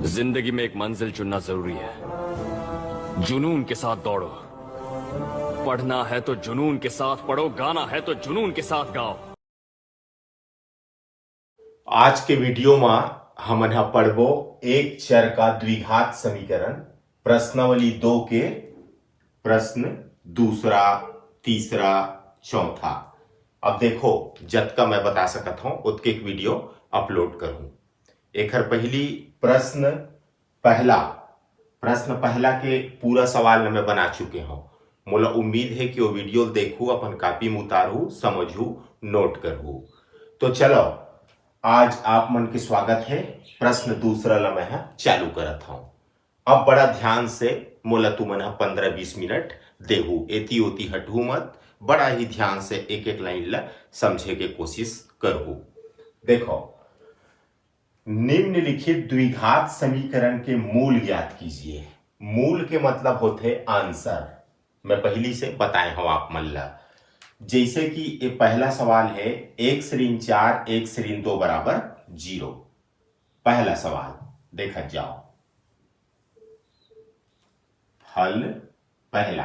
जिंदगी में एक मंजिल चुनना जरूरी है। जुनून के साथ दौड़ो। पढ़ना है तो जुनून के साथ पढ़ो, गाना है तो जुनून के साथ गाओ। आज के वीडियो में हम पढ़बो एक चर का द्विघात समीकरण प्रश्नावली 2 के प्रश्न दूसरा, तीसरा, चौथा। अब देखो जतका मैं बता सकत हूं उतके एक वीडियो अपलोड करूं। एक पहली प्रश्न पहला के पूरा सवाल मैं बना चुके हूं। मोला उम्मीद है कि वो वीडियो देखू, अपन कॉपी में उतारू, समझू, नोट करू। तो चलो आज आप मन के स्वागत है। प्रश्न दूसरा ला मैं चालू करत हूं। अब बड़ा ध्यान से मोला तुमन 15-20 मिनट देहू, एती ओती हटू मत। बड़ा ही ध्यान से एक एक लाइन ला समझे के कोशिश करू। देखो, निम्नलिखित द्विघात समीकरण के मूल ज्ञात कीजिए। मूल के मतलब होते आंसर। मैं पहली से बताए हूं आप मन ला। जैसे कि ये पहला सवाल है, x ऋण 4 x ऋण 2 बराबर 0। पहला सवाल देखा जाओ। हल पहला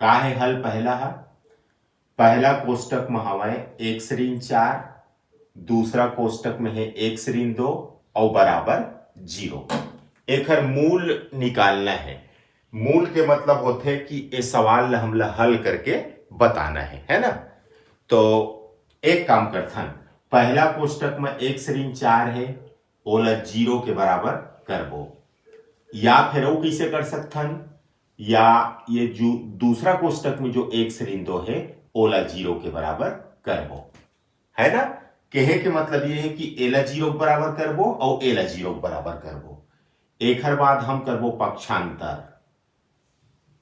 का है? हल पहला है, पहला कोष्टक में हमें x ऋण 4, दूसरा कोष्टक में है x ऋण 2 और बराबर 0। एक मूल निकालना है। मूल के मतलब होते है कि ये सवाल हम हल करके बताना है ना। तो एक काम करथन, पहला कोष्टक में x ऋण 4 है, ओला 0 के बराबर करबो। या फिर वो कैसे कर सकथन, या ये जो दूसरा कोष्टक में जो x ऋण 2 है ओला 0 के बराबर करबो, है ना। कहे के मतलब ये है कि एला 0 के बराबर करबो और एला 0 के बराबर करबो। एक हर बाद हम करबो पक्षांतर।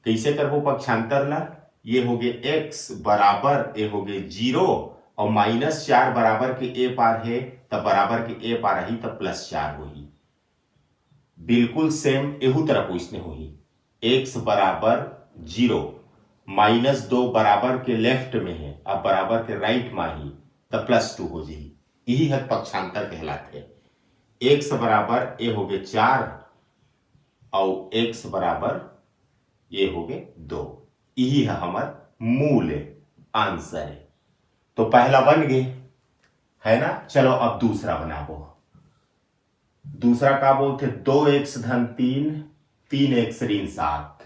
कैसे करबो पक्षांतर ला? ये हो गए x बराबर ये हो गए 0 और -4 बराबर के ए पार है, तब बराबर के ए पार ही तब +4 होगी। बिल्कुल सेम एहू तरह पूछने होगी। x बराबर 0 -2 बराबर के लेफ्ट में है, अब बराबर के राइट में ही, तब +2 हो जाएगी। यही है पक्षांतर कहलाते हैं। x बराबर ये हो गए 4 और x बराबर ये हो गए 2। यही है हमार मूल आंसर है। तो पहला बन गए, है ना। चलो अब दूसरा बनाबो। दूसरा का बोलते 2x धन 3 3x ऋण 7।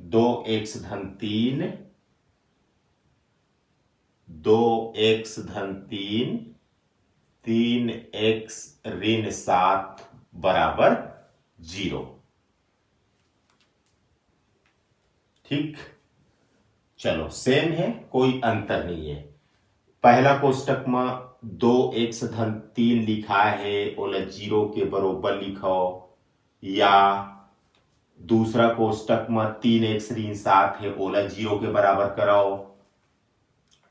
2x धन 3 2x धन 3 3x ऋण 7 बराबर 0। ठीक, चलो सेम है, कोई अंतर नहीं है। पहला कोष्टक में 2x धन 3 लिखा है, ओला 0 के बरोबर लिखो। या दूसरा कोष्टक में 3x ऋण 7 है, ओला 0 के बराबर कराओ।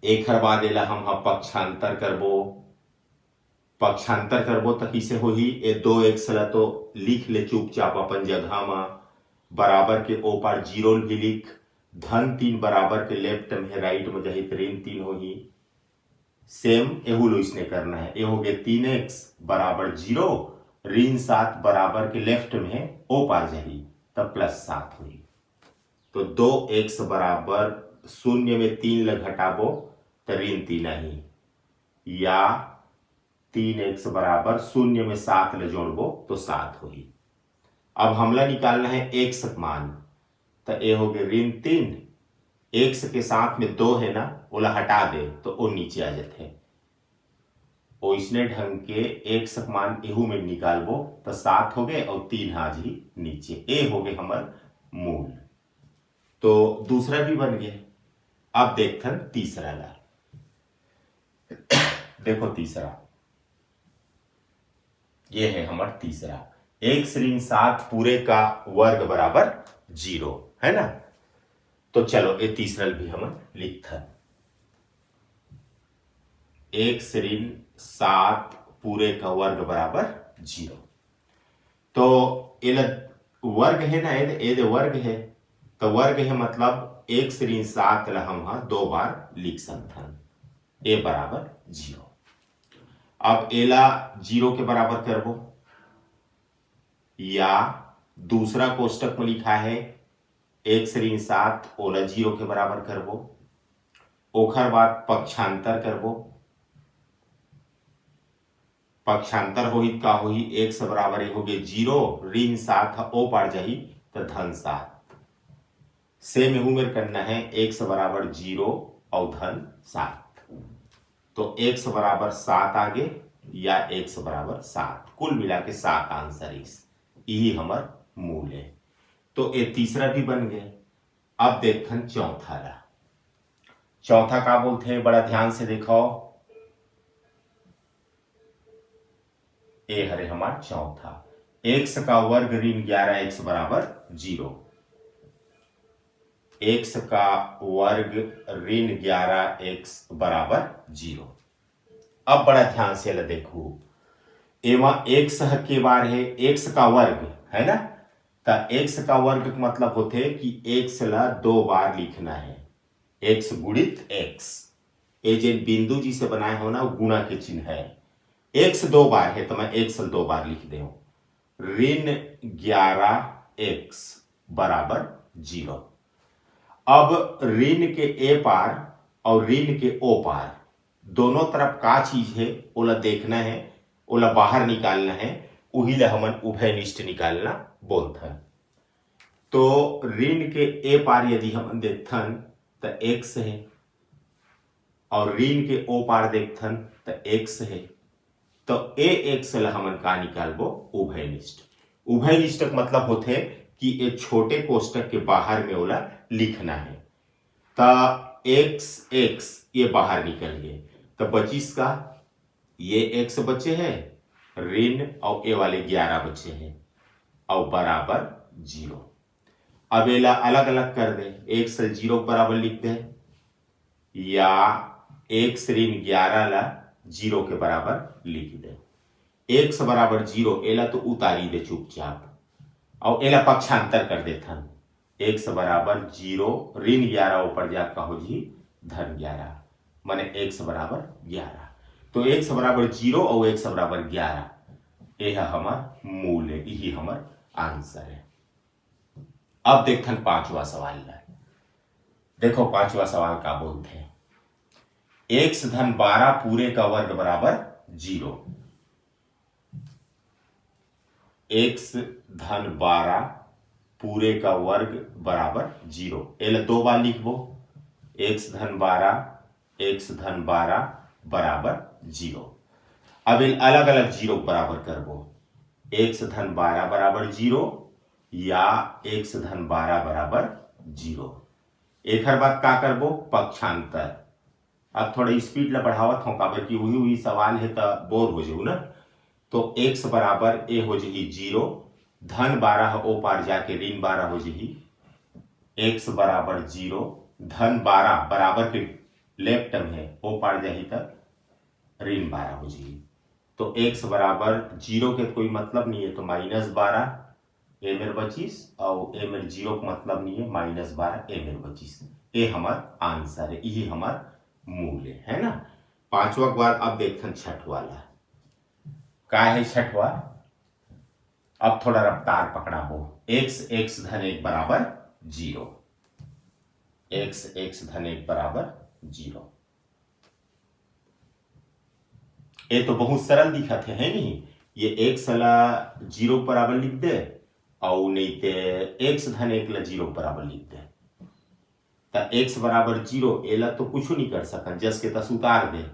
एक हर बाद एला हम पक्षांतर करबो। पक्षांतर करबो तो कैसे हो ही, ये 2x ला तो लिख ले चुपचाप अपन जगह में, बराबर के ओ पार 0 भी लिख। धन 3 बराबर के लेफ्ट में है, राइट में जाही ऋण 3 होगी। सेम एहू लो इसने करना है। ये हो गए 3x बराबर 0, ऋण 7 बराबर के लेफ्ट में है, ओ पार जाही तब +7 हुई। तो 2x बराबर 0 में 3 ल घटाबो तो ऋण 3 ही, या 3x बराबर 0 में 7 ल जोड़बो तो 7 हुई। अब हमला निकालना है x मान, तो ये हो गए ऋण 3, x के साथ में 2 है ना, ओला हटा दे तो वो नीचे आ जाते हैं। ओ इसने ढंग के x मान एहू में निकालबो तो 7 हो गए और 3 हाज ही नीचे। ए हो गए हमार मूल। तो दूसरा भी बन गया। अब देखथन तीसरा ला। देखो तीसरा, ये है हमार तीसरा, x ऋण 7 पूरे का वर्ग बराबर 0, है ना। तो चलो ये तीसरा भी हम लिखते, x ऋण 7 पूरे का वर्ग बराबर 0। तो ये वर्ग है ना, ये वर्ग है, तो वर्ग है मतलब x ऋण 7 ला हम 2 बार लिख सकते, ए बराबर 0। अब एला 0 के बराबर करबो, या दूसरा कोष्टक में लिखा है एक्स ऋण 7 ओला 0 के बराबर करबो। ओखर बाद पक्षांतर करबो। पक्षांतर होही का होही एक्स बराबर हो गए 0 ऋण 7 ओ पार जाही तो धन 7। सेम यहू मेरे करना है एक्स बराबर 0 और धन 7। तो एक्स बराबर 7 आगे या एक्स बराबर 7 कुल मिला के 7 आंसर इस यही हमार मूल है। तो ये तीसरा भी बन गए। अब देखन चौथा ला। चौथा का बोलते हैं बड़ा ध्यान से देखो। ए हरे हमार चौथा एक्स का वर्ग ऋण 11 एक्स बराबर 0। एक्स का वर्ग ऋण 11 एक्स बराबर 0। अब बड़ा ध्यान से ल देखो एवं एक्स के बार है एक्स का वर्ग है ना। तो एक्स का वर्ग का मतलब होते कि एक्स ला 2 बार लिखना है। एक्स गुणित एक्स ये जो बिंदु जी से बनाए हो ना वो गुणा के चिन्ह है। एक्स 2 बार है तो मैं एक्स 2 बार लिख दे ऋण 11 एक्स बराबर 0। अब ऋण के ए पार और ऋण के ओ पार दोनों तरफ का चीज है ओला देखना है, ओला बाहर निकालना है, वही ला हमन उभयनिष्ठ निकालना बोलथन। तो ऋण के ए पार यदि हम देखथन तो एक्स है और ऋण के ओ पार देखथन तो एक्स है। तो ए एक्स ला हमन का निकालबो उभयनिष्ठ। उभयनिष्ठ मतलब होते कि ये छोटे कोष्टक के बाहर में ओला लिखना है। तो एक्स एक्स ये बाहर निकल गए तो बचिस का ये एक्स बचे हैं ऋण और ए वाले 11 बचे हैं और बराबर 0। अब एला अलग अलग कर दे एक्स 0 बराबर लिख दे या एक्स ऋण 11 ला 0 के बराबर लिख दे। एक्स बराबर 0 एला तो उतारी दे चुपचाप और एला पक्षांतर कर देथन। एक्स बराबर 0 ऋण 11 ऊपर जा कहो जी धन 11 माने एक्स बराबर 11। तो एक्स बराबर 0 और एक्स बराबर 11 यह हमार मूल है, यही हमार आंसर है। अब देखथन पांचवा सवाल है। देखो पांचवा सवाल का बोलते हैं एक्स धन 12 पूरे का वर्ग बराबर 0। एक्स धन 12 पूरे का वर्ग बराबर 0 एल 2 बार लिखबो एक्स धन 12 एक्स धन 12 बराबर 0। अब इन अलग अलग 0 बराबर करबो एक्स धन 12 बराबर 0 या एक्स धन 12 बराबर 0। एक हर बात का करबो पक्षांतर। अब थोड़ा स्पीड ला बढ़ावत हूं काबर कि वही वही सवाल है तो बोर हो जाऊ ना। तो x बराबर ए हो जाही 0 धन 12 ओ पार जाके ऋण 12 हो जाही x बराबर 0 धन 12 बराबर के लेफ्ट में है ओ पार जाही तक ऋण 12 हो जाही। तो x बराबर 0 के कोई मतलब नहीं है तो -12 ए मेरे बचीस और ए मेरे 0 का मतलब नहीं है -12 ए मेरे बचीस। ये हमार आंसर है, यही हमार मूल है ना। पांचवा के बाद अब देखते छठवा ला का है छठवा। अब थोड़ा रफ्तार पकड़ा हो एक्स एक्स धन 1 बराबर 0 एक्स एक्स धन 1 बराबर 0। ये तो बहुत सरल दिखत है नहीं। ये एक्स ला 0 बराबर लिख दे और नहीं ते एक्स धन 1 ला 0 बराबर लिख दे तो एक्स बराबर 0 एला तो कुछ नहीं कर सकन जस के तस उतार दे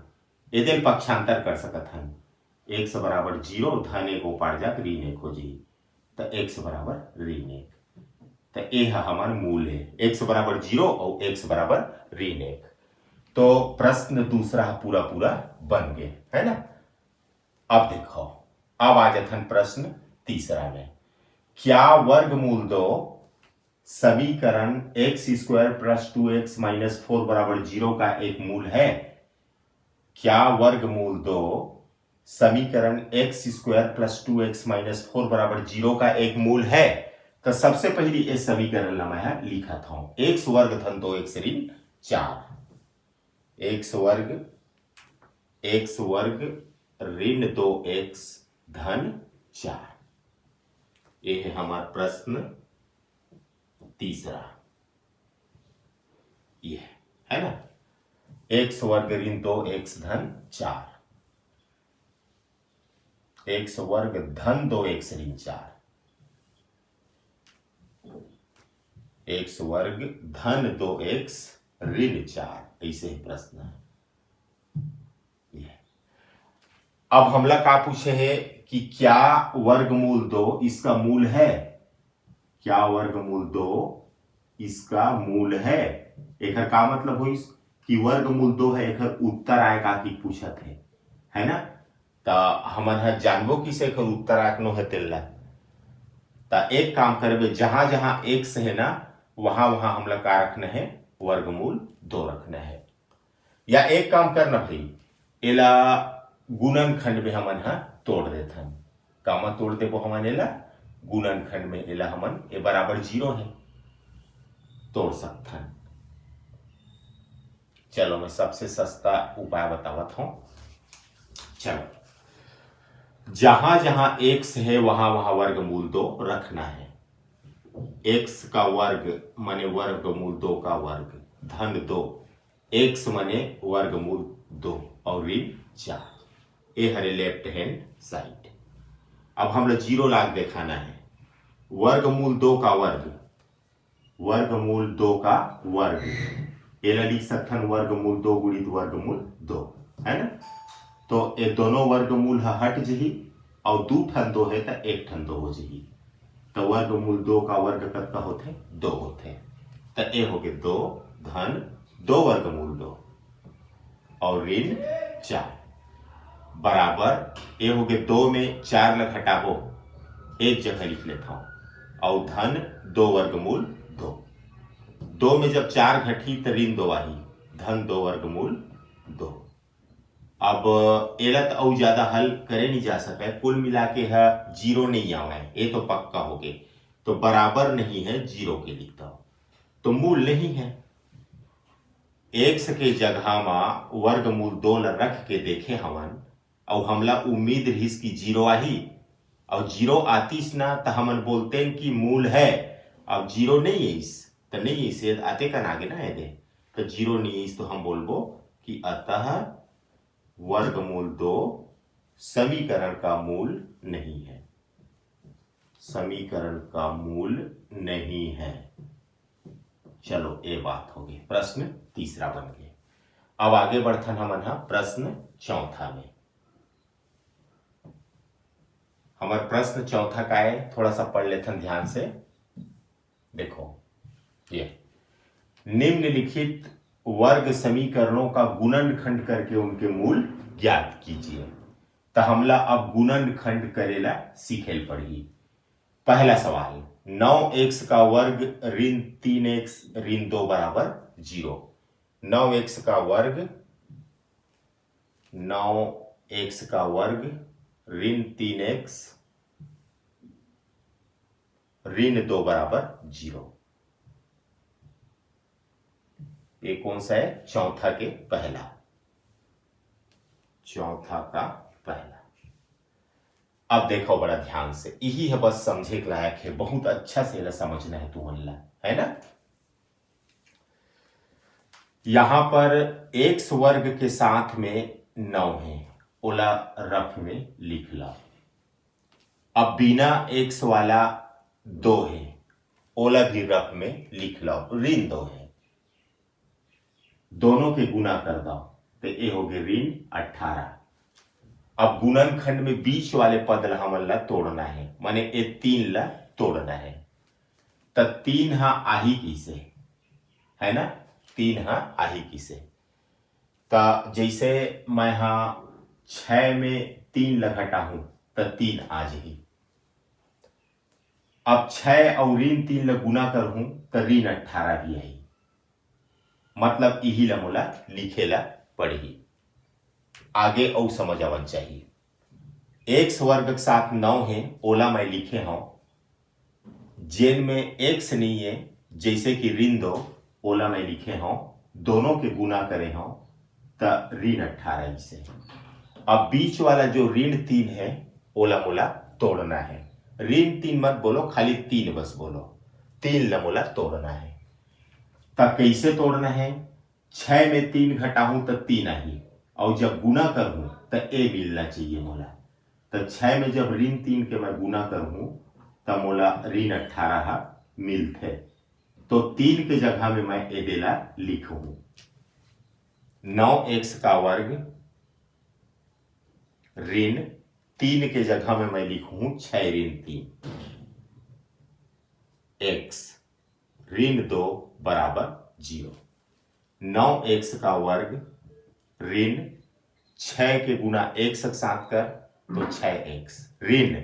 एदे पक्षांतर कर सकत हन। एक्स बराबर 0 धन 1 ऊपर जाकर ऋण 1 हो जी तो एक्स बराबर ऋण 1। तो यह हमारा मूल है एक्स बराबर 0 और एक्स बराबर ऋण 1। तो प्रश्न दूसरा पूरा पूरा बन गए है ना। अब देखो अब आ जाते प्रश्न तीसरा में क्या वर्गमूल 2 समीकरण x² + 2x - 4 बराबर 0 का एक मूल है। क्या वर्गमूल 2 समीकरण x² + 2x - 4 बराबर 0 का एक मूल है। तो सबसे पहली इस समीकरण ला मैं लिखा था x वर्ग धन 2x ऋण 4 x वर्ग ऋण 2x धन 4। ये है हमारा प्रश्न तीसरा। ये है ना, एक्स वर्ग ऋण 2 एक्स धन 4, एक्स वर्ग धन 2 एक्स ऋण 4, एक्स वर्ग धन 2 एक्स ऋण 4, ऐसे ही प्रश्न है। अब हमला का पूछे है कि क्या वर्गमूल 2 इसका मूल है, क्या वर्गमूल 2 इसका मूल है। एक का मतलब हो कि वर्गमूल 2 है, एक उत्तर आएगा कि पूछत है ना। तो हमन जानबो किसे उत्तर आकनो है तेल्ला। तो एक काम करबे, जहां जहां एक्स है ना वहां वहां हमला का रखना है, वर्गमूल 2 रखना है। या एक काम करना भाई, एला गुणन खंड में हमन तोड़ देथन। कामा तोड़ देबो हमन एला गुणन खंड में, एला हमन ए बराबर 0 है तोड़ सकथन। चलो मैं सबसे सस्ता उपाय बतावत हूं। चलो, जहां जहां एक्स है वहां वहां वर्गमूल 2 रखना है। एक्स का वर्ग माने वर्गमूल 2 का वर्ग धन 2, एक्स माने वर्गमूल 2 और ऋण 4, ये हरे लेफ्ट हैंड साइड। अब हम 0 लाख दिखाना है। वर्गमूल 2 का वर्ग, वर्गमूल 2 का वर्ग, ये लिख सकथन वर्गमूल 2 गुणित वर्गमूल 2, है ना। तो ये दोनों वर्गमूल हट जही और 2 ठन 2 है तो 1 ठन 2 हो जही। तो वर्गमूल 2 का वर्ग कतना होते 2 होते। तो ये हो गए 2 धन 2 वर्गमूल 2 और ऋण 4 बराबर, ये हो गए 2 में 4 लग हटाबो, एक जगह लिख लेता हूं, और धन 2 वर्गमूल 2, 2 में जब 4 घटी तो ऋण 2 आई, धन 2 वर्गमूल 2। अब एला तो और ज्यादा हल करे नहीं जा सके, कुल मिला के है 0 नहीं आवे, ये तो पक्का हो गए। तो बराबर नहीं है 0 के लिखता हूं, तो मूल नहीं है। एक्स के जगह में वर्गमूल 2 रख के देखे हमन, और हमला उम्मीद रहीस कि 0 आही, और 0 आतीस ना तो हमन बोलते हैं कि मूल है। अब 0 नहीं है इस तो नहीं इसे आते का आगे ना है दे, तो 0 नहीं इस तो हम बोलबो कि अतः वर्गमूल 2 समीकरण का मूल नहीं है, समीकरण का मूल नहीं है। चलो ये बात होगी, प्रश्न तीसरा बन गया। अब आगे बढ़थन हमन प्रश्न चौथा में। हमारे प्रश्न चौथा का है, थोड़ा सा पढ़ लेथन ध्यान से। देखो, ये निम्नलिखित वर्ग समीकरणों का गुणनखंड करके उनके मूल ज्ञात कीजिए। तो हमला अब गुणनखंड करेला सीखेल पड़ी। पहला सवाल, 9x का वर्ग ऋण 3x ऋण 2 बराबर 0। 9x का वर्ग, 9x का वर्ग ऋण 3x ऋण 2 बराबर 0। ये कौन सा है, चौथा के पहला, चौथा का पहला। अब देखो बड़ा ध्यान से, यही है बस समझे के लायक है, बहुत अच्छा से समझना है तुमला, है ना। यहां पर एक्स वर्ग के साथ में 9 है, ओला रफ में लिख ला। अब बिना एक्स वाला 2 है, ओला भी रफ में लिख लो, ऋण 2 है, दोनों के गुना कर दो तो ये हो गए ऋण 18। अब गुणनखंड में बीच वाले पद ला हमन ला तोड़ना है, माने ये 3 ला तोड़ना है। तो 3 आही किसे, है ना, 3 आही किसे। तो जैसे मैं 6 में 3 ला घटा हूं तो 3 आ जाही। अब 6 और ऋण 3 ला गुना कर हूं तो ऋण 18 भी आई। मतलब यही ला मोला लिखेला पड़ी। आगे और समझ आवन चाहिए। एक्स वर्ग के साथ 9 है, ओला मैं लिखे हूं, जेन में एक्स नहीं है, जैसे कि ऋण 2, ओला मैं लिखे हूं, दोनों के गुना करे हूं तो ऋण 18 से। अब बीच वाला जो ऋण 3 है, ओला मोला तोड़ना है। ऋण 3 मत बोलो, खाली 3 बस बोलो। 3 ला मोला तोड़ना है। तब कैसे तोड़ना है? 6 में 3 घटाऊं तो 3 आई, और जब गुना करूं तो ए मिलना चाहिए मोला। तो 6 में जब ऋण 3 के मैं गुना करूं तब मोला ऋण 18 मिलते। तो 3 के जगह में मैं ए देला लिखूं 9x का वर्ग ऋण 3 के जगह में मैं लिखूं 6 ऋण 3 x ऋण 2 बराबर 0। 9x का वर्ग ऋण 6 के गुना एक के साथ कर तो 6x, ऋण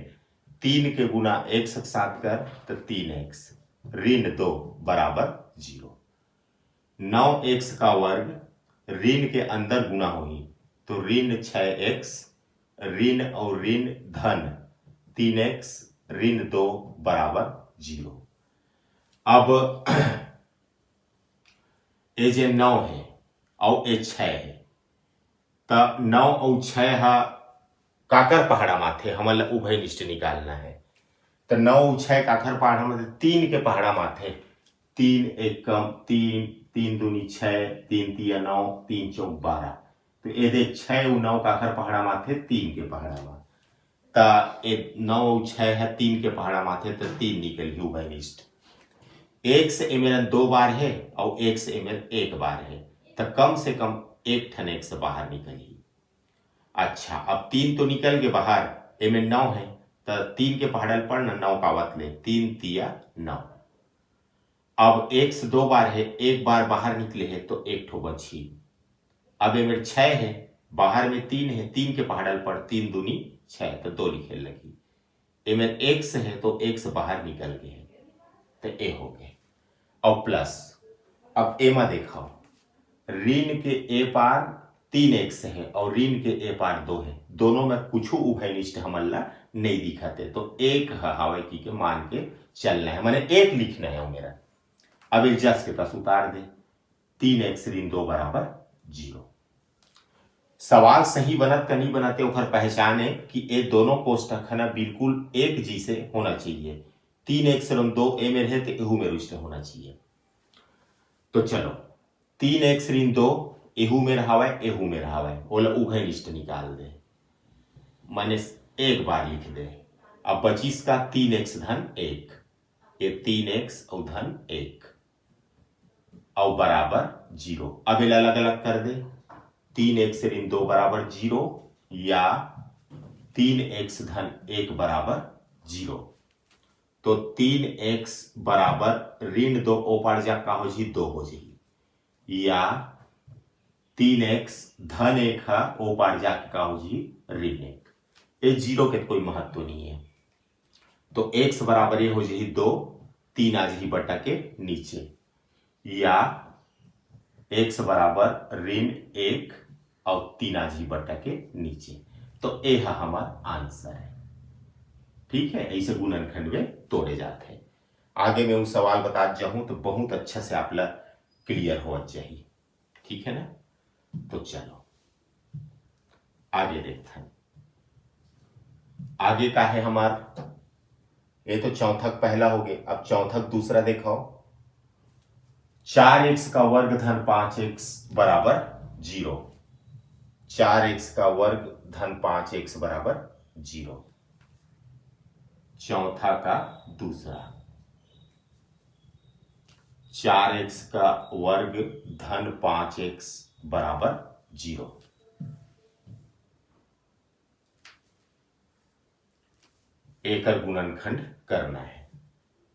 3 के गुना एक के साथ कर तो 3x, ऋण 2 बराबर 0। 9x का वर्ग ऋण के अंदर गुना होगी तो ऋण 6x, ऋण और ऋण धन 3x, ऋण 2 बराबर 0। अब ये जे 9 है और ये 6 है, तो 9 और 6 काकर पहाड़ा माथे हमला उभयनिष्ठ निकालना है। तो 9 और 6 काकर पहाड़ा माथे 3 के पहाड़ा माथे। 3 एक कम 3, 3 दूनी 6, 3 तिया 9, 3 चौक 12। तो ये 6 और 9 काकर पहाड़ा माथे 3 के पहाड़ा माथे। तो 9 और 6 है 3 के पहाड़ा माथे तो 3 निकल गई उभयनिष्ठ। 1 से एमएन 2 बार है और 1 से एमएन 1 बार है, तो कम से कम एक ठन 1 से बाहर निकली। अच्छा, अब 3 तो निकल के बाहर, एमएन 9 है तो 3 के पहाड़ल पर 9 का वत ले, 3 तिया 9। अब 1 से 2 बार है, 1 बार बाहर निकले है तो 1 ठो बची। अब एमएन 6 है, बाहर में 3 है, 3 के पहाड़ल पर 3 दूनी 6 तो 2 लिखे लगी। एमएन 1 से है तो 1 से बाहर निकल गए तो ए हो गए। और प्लस अब एमा देखो, ऋण के ए पार 3x है और ऋण के ए पार 2 है, दोनों में कुछ उभयनिष्ठ हमला नहीं दिखाते, तो एक हवा की के मान के चलना है, मैंने 1 लिखना है मेरा। अब एक जस के पास उतार दे, 3x ऋण 2 बराबर 0। सवाल सही बनत का नहीं बनाते ओखर पहचान है कि ये दोनों कोष्टक है ना बिल्कुल एक जी से होना चाहिए। 3x ऋण 2 ए में है तो एहू में रुष्ट होना चाहिए। तो चलो 3x ऋण 2 एहू में रहा है, एहू में रहा है, ओला उभयनिष्ठ निकाल दे, मैंने एक बार लिख दे। अब 25 का 3x धन 1, ये 3x और धन 1 और बराबर 0। अब इला अलग अलग कर दे, 3x ऋण 2 बराबर 0 या 3x धन 1 बराबर 0। तो 3x बराबर ऋण 2 ओ पार जा का हो जी 2 हो जाएगी, या 3x धन 1 है ओ पार जा का हो जी ऋण 1। ये 0 के कोई महत्व नहीं है, तो x बराबर ये हो जाएगी 2, 3 आ जाएगी बटा के नीचे, या x बराबर ऋण 1 और 3 आ जाएगी बटा के नीचे। तो ये है हमारा आंसर है। ठीक है, ऐसे गुणनखंड में तोड़े जाते हैं। आगे मैं वो सवाल बता जाऊं तो बहुत अच्छा से आप क्लियर हो जाए। ठीक है ना, तो चलो आगे देखते हैं। आगे का है हमारा, ये तो चौथक पहला हो गया, अब चौथक दूसरा देखो। 4x का वर्ग धन 5x बराबर 0। 4x का वर्ग धन 5x बराबर 0। चौथा का दूसरा, 4x का वर्ग धन 5x बराबर 0। एकर गुणनखंड करना है।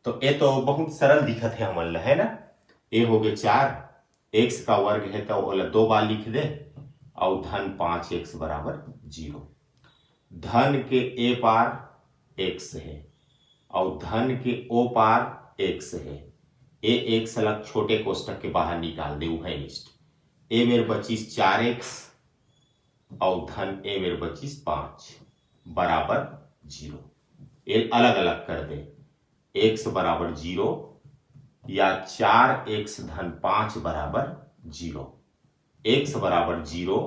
तो ये तो बहुत सरल दिखत है हमल है ना। ये हो गए 4, x का वर्ग है तो ओला 2 बार लिख दे और धन 5x बराबर 0। धन के ए पार x है और धन के ओ पार x है। ए x अलग छोटे कोष्टक के बाहर निकाल दे उभयनिष्ठ। ए मेरे 25 4x और धन ए मेरे 25 5 बराबर 0। ये अलग अलग कर दे, x बराबर 0 या 4x धन 5 बराबर 0। x बराबर 0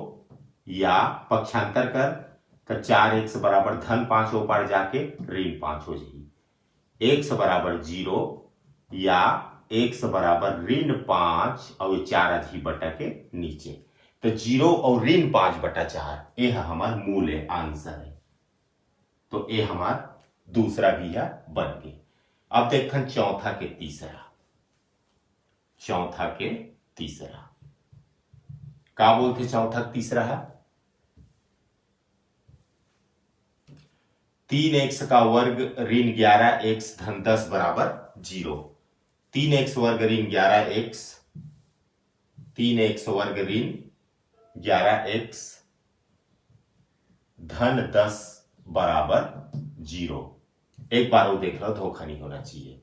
या पक्षांतर कर तो 4x बराबर धन 5 हो पार जाके ऋण 5 हो जाएगी। x बराबर 0 या x बराबर -5 और ये 4 अधि बटा के नीचे। तो 0 और -5/4 ये हमार मूल है, आंसर है। तो ये हमार दूसरा भी है बन गए। अब देखन चौथा के तीसरा का बोलते चौथा तीसरा है 3x का वर्ग ऋण 11x धन 10 बराबर 0। 3x वर्ग ऋण 11x 3x वर्ग ऋण 11x धन 10 बराबर 0। एक बार वो देख लो, धोखा नहीं होना चाहिए।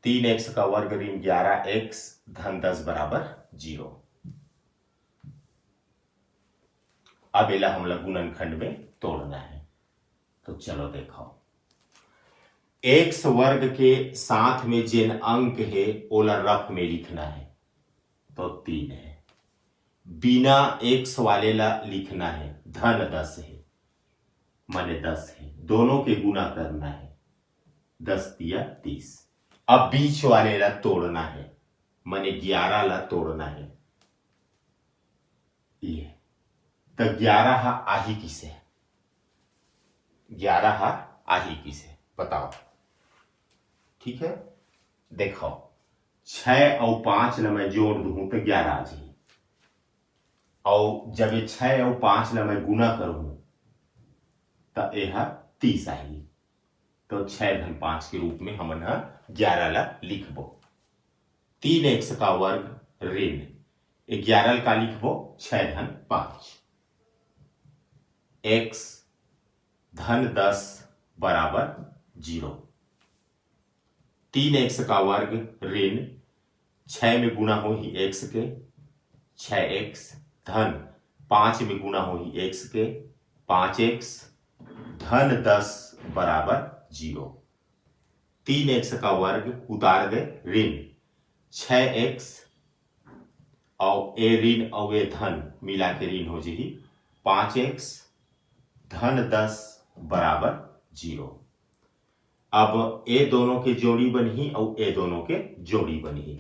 3x का वर्ग ऋण 11x धन 10 बराबर 0। अब एला हम लोग गुणनखंड में तोड़ना है। तो चलो देखो, x वर्ग के साथ में जिन अंक है ओला रफ में लिखना है। तो 3 है, बिना x वाले ला लिखना है धन 10 है, माने 10 है, दोनों के गुना करना है। 10 दिया 30। अब बीच वाले ला तोड़ना है, माने 11 ला तोड़ना है। ये तो 11 आही किसे 11 आही किसे बताओ। ठीक है, देखो 6 और 5 ला मैं जोड़ दूं तो 11 आ जाए, और जब ये 6 और 5 ला मैं गुना करूं तो यह 30 आएगी। तो 6 धन 5 के रूप में हम 11 ला लिखबो। 3x का वर्ग ऋण 11 का लिखबो 6 धन 5, x धन 10 बराबर 0। 3x का वर्ग ऋण 6 में गुना हो ही x के 6x धन 5 में गुना हो ही x के 5x धन 10 बराबर 0। 3x का वर्ग उतार दे ऋण 6x और ए ऋण और ए धन मिला के ऋण हो जाएगी 5x धन 10 बराबर 0। अब ए दोनों के जोड़ी बनी और ए दोनों के जोड़ी बनी।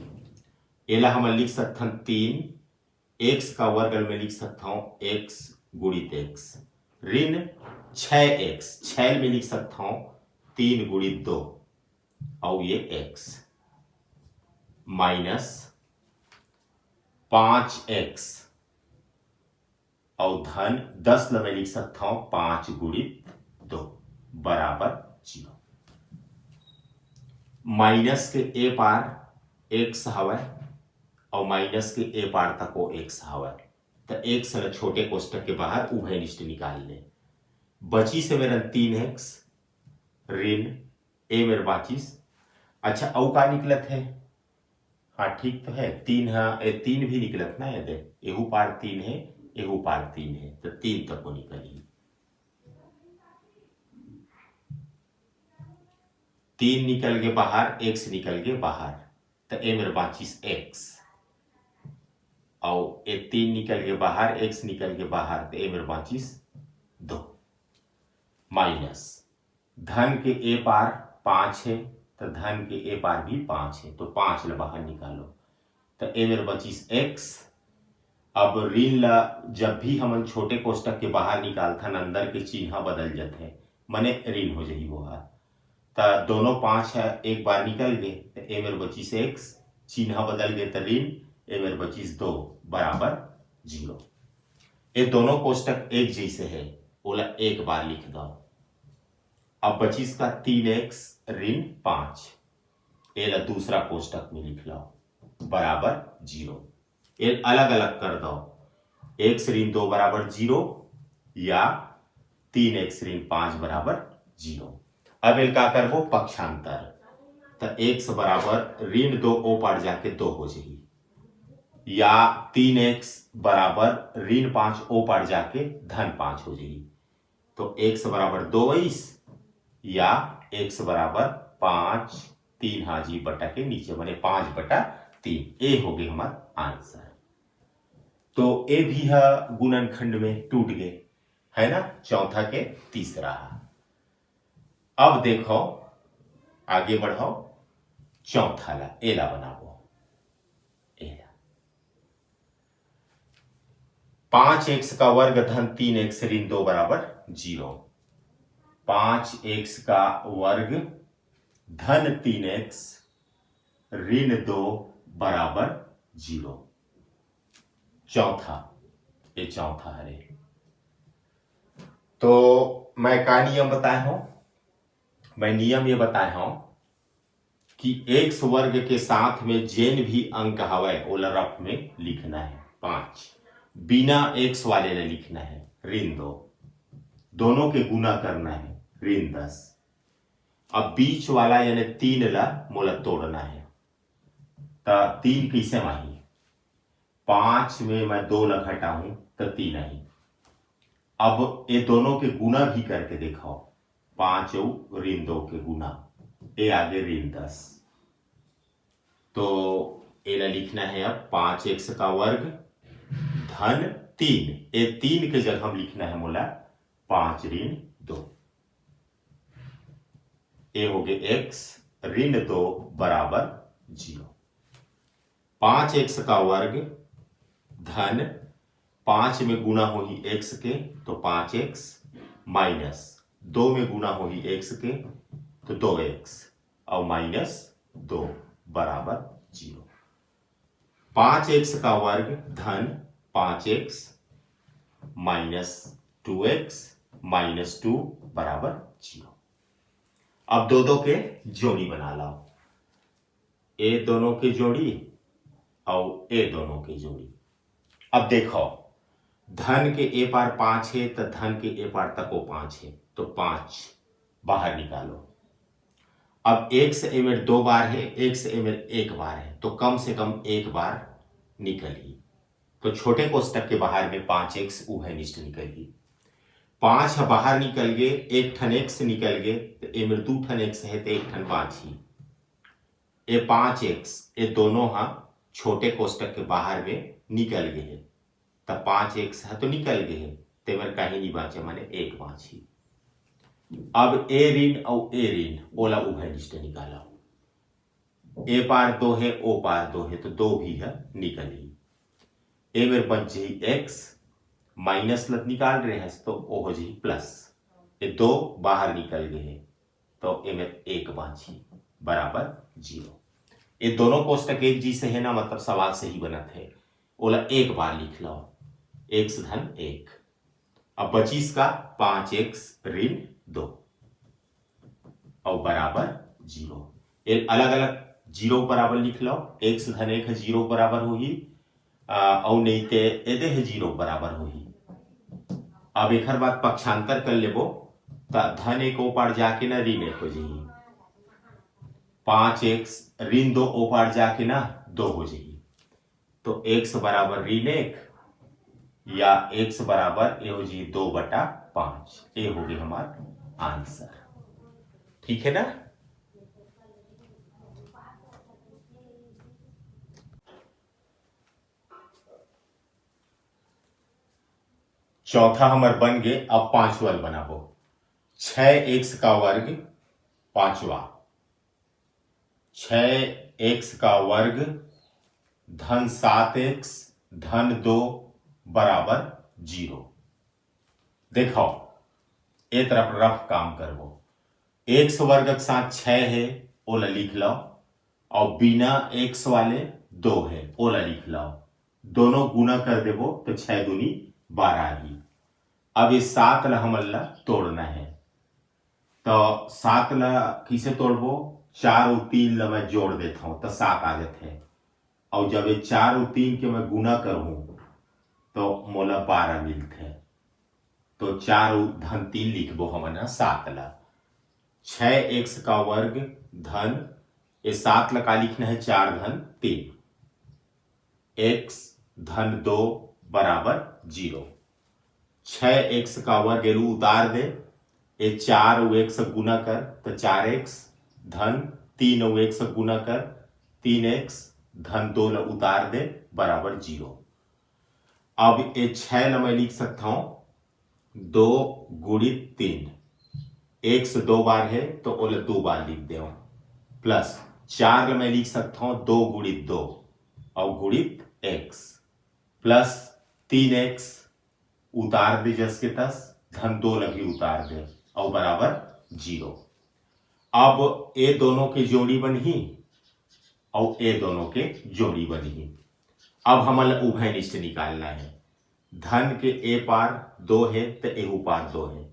एला हम लिख सकते हैं 3x का वर्ग में लिख सकता हूं x गुणित x ऋण 6x 6 में लिख सकता हूं 3 गुणित 2 और ये x माइनस 5x और धन 10 में लिख सकता हूं 5 गुणित 2 बराबर 0। माइनस के ए पार x हवा और माइनस के ए पार तक वो x हवा। तो x छोटे कोष्टक के बाहर उभयनिष्ठ निकाल ले। बची से मेरा 3x ऋण ए मेरे बाचिस। अच्छा औ का निकलत है, हाँ ठीक तो है 3 है, 3 भी निकलत ना है, एहू पार 3 है एहू पार 3 है, तो 3 तक को निकली। 3 निकल के बाहर x निकल के बाहर, तो ए मेरे बाचिस x और ए 3 निकल के बाहर x निकल के बाहर, तो ए मेरे बाचिस 2 माइनस धन के ए पार 5 है तो धन के ए पार भी 5 है, तो 5 ला बाहर निकालो तो ए मेरे बचीस x। अब ऋण ला जब भी हम छोटे कोष्टक के बाहर निकालता अंदर के चिन्ह बदल जाते हैं, मने ऋण हो जाही वो। तो दोनों 5 है एक बार निकल गए, तो ए मेरे बचीस x, चिन्ह बदल गए तो ऋण, ए मेरे बचीस 2 बराबर 0। ये दोनों कोष्टक एक जैसे है, ओला एक बार लिख दो। अब बचीस का 3x ऋण 5, एला दूसरा कोष्टक में लिख लो बराबर 0। ये अलग अलग कर दो, x ऋण 2 बराबर 0 या 3x ऋण 5 बराबर 0। अब इल का करबो पक्षांतर, तो x बराबर ऋण 2 ओ पार जाके 2 हो जाएगी, या 3x बराबर ऋण 5 ओ पार जाके धन 5 हो जाएगी। तो x बराबर 22 या x बराबर 5 3 हाजी बटा के नीचे बने 5/3, ए हो गए हमारा आंसर। तो ए भी है गुणनखंड में टूट गए, है ना, चौथा के तीसरा। अब देखो आगे बढ़ो, चौथा ला एला बनाओ। एला 5x का वर्ग धन 3x ऋण 2 बराबर 0। 5x का वर्ग धन 3x ऋण 2 बराबर 0। चौथा, ये चौथा है। तो मैं का नियम बताया हूं, मैं नियम ये बताया हूं कि x वर्ग के साथ में जेन भी अंक हवे ओला रफ में लिखना है 5, बिना x वाले ने लिखना है ऋण 2, दोनों के गुना करना है ऋण 10। अब बीच वाला यानी 3 ला मोला तोड़ना है, तो 3 कैसे माही, 5 में मैं 2 ला घटाऊं तो 3 आई। अब ये दोनों के गुना भी करके देखो, 5 और ऋण 2 के गुना, ये आगे ऋण 10। तो ये लिखना है अब 5x का वर्ग धन 3, ये 3 के जगह हम लिखना है मोला 5 ऋण 2। ये हो गए x ऋण 2 बराबर 0। 5x का वर्ग धन 5 में गुना होगी x के तो 5x माइनस 2 में गुना होगी x के तो 2x और माइनस 2 बराबर 0। 5x का वर्ग धन 5x माइनस 2x माइनस 2 बराबर 0। अब दो के जोड़ी बना लाओ, ए दोनों की जोड़ी और ए दोनों की जोड़ी। अब देखो धन के ए पार 5 है तो धन के ए पार तक वो 5 है, तो 5 बाहर निकालो। अब एक से ए में 2 बार है, एक से ए में 1 बार है, तो कम से कम 1 बार निकली। तो छोटे कोष्टक के बाहर में 5x उभयनिष्ठ निकली। 5 बाहर निकल गए, एक ठन x निकल गए, तो ए में 2 ठन x है तो 1 ठन 5 ही। ये 5x ये दोनों छोटे कोष्टक के बाहर में निकल गए हैं, तब 5x है तो निकल गए हैं, तेवर कहीं नहीं बाचे, माने 1 5 ही। अब ए ऋण और ए ऋण ओला उभयनिष्ठ निकाला, ए पार 2 है ओ पार 2 है तो 2 भी है निकली। ए में बच जी x माइनस लत निकाल रहे हैं तो ओ हो जी प्लस, ये 2 बाहर निकल गए हैं तो ए में 1 5 ही बराबर 0। ये दोनों कोष्टक एक जी से है ना, मतलब सवाल से ही बना थे। ओला 1 बार लिख लो, x धन 1। अब बचीस का 5x ऋण 2 और बराबर 0। ये अलग अलग 0 बराबर लिख लो, x धन 1 है 0 बराबर होगी और नहीं ते एदे है 0 बराबर होगी। अब एक बात पक्षांतर कर लेबो तो धन 1 ओ पार जाके ना ऋण 1 हो जाएगी, 5x ऋण 2 ओ पार जाके ना 2 हो जाएगी, तो x बराबर ऋण 1 या x बराबर ये हो जी 2/5, ये होगी हमारा आंसर। ठीक है ना। चौथा हमार बन गए। अब पांचवा बनाबो, 6x का वर्ग पांचवा, 6x का वर्ग धन 7x धन 2 बराबर 0। देखो ए तरफ रफ काम करबो, x वर्ग के साथ 6 है ओला लिख लो, और बिना x वाले 2 है ओला लिख लो, दोनों गुना कर देबो तो 6 दूनी 12 ही। अब इस 7 ला हमला तोड़ना है, तो 7 ला किसे तोड़बो, 4 और 3 ला मैं जोड़ देता हूं तो 7 आ जाते हैं, और जब ये 4 और 3 के मैं गुना करूं तो मोला 12 मिलते हैं, तो 4 और धन 3 लिखबो हमना 7 ला। 6x का वर्ग धन ये 7 ला का लिखना है 4 धन 3, x धन 2 बराबर 0। 6x का वर्ग एलू उतार दे, ये 4 और 1 से गुना कर तो 4x धन 3 और 1 से गुना कर 3x धन 2 ला उतार दे बराबर 0। अब ये 6 ला मैं लिख सकता हूं 2 गुणित 3, एक्स 2 बार है तो ओला 2 बार लिख दे, प्लस 4 मैं लिख सकता हूं 2 गुणित 2 और गुणित एक्स, प्लस 3x उतार दे जस के तस, धन 2 लगी उतार दे और बराबर 0। अब ये दोनों की जोड़ी बनी और ये दोनों के जोड़ी बनी। अब हमें उभयनिष्ठ निकालना है। धन के ए पार 2 है तो ए पार 2 है,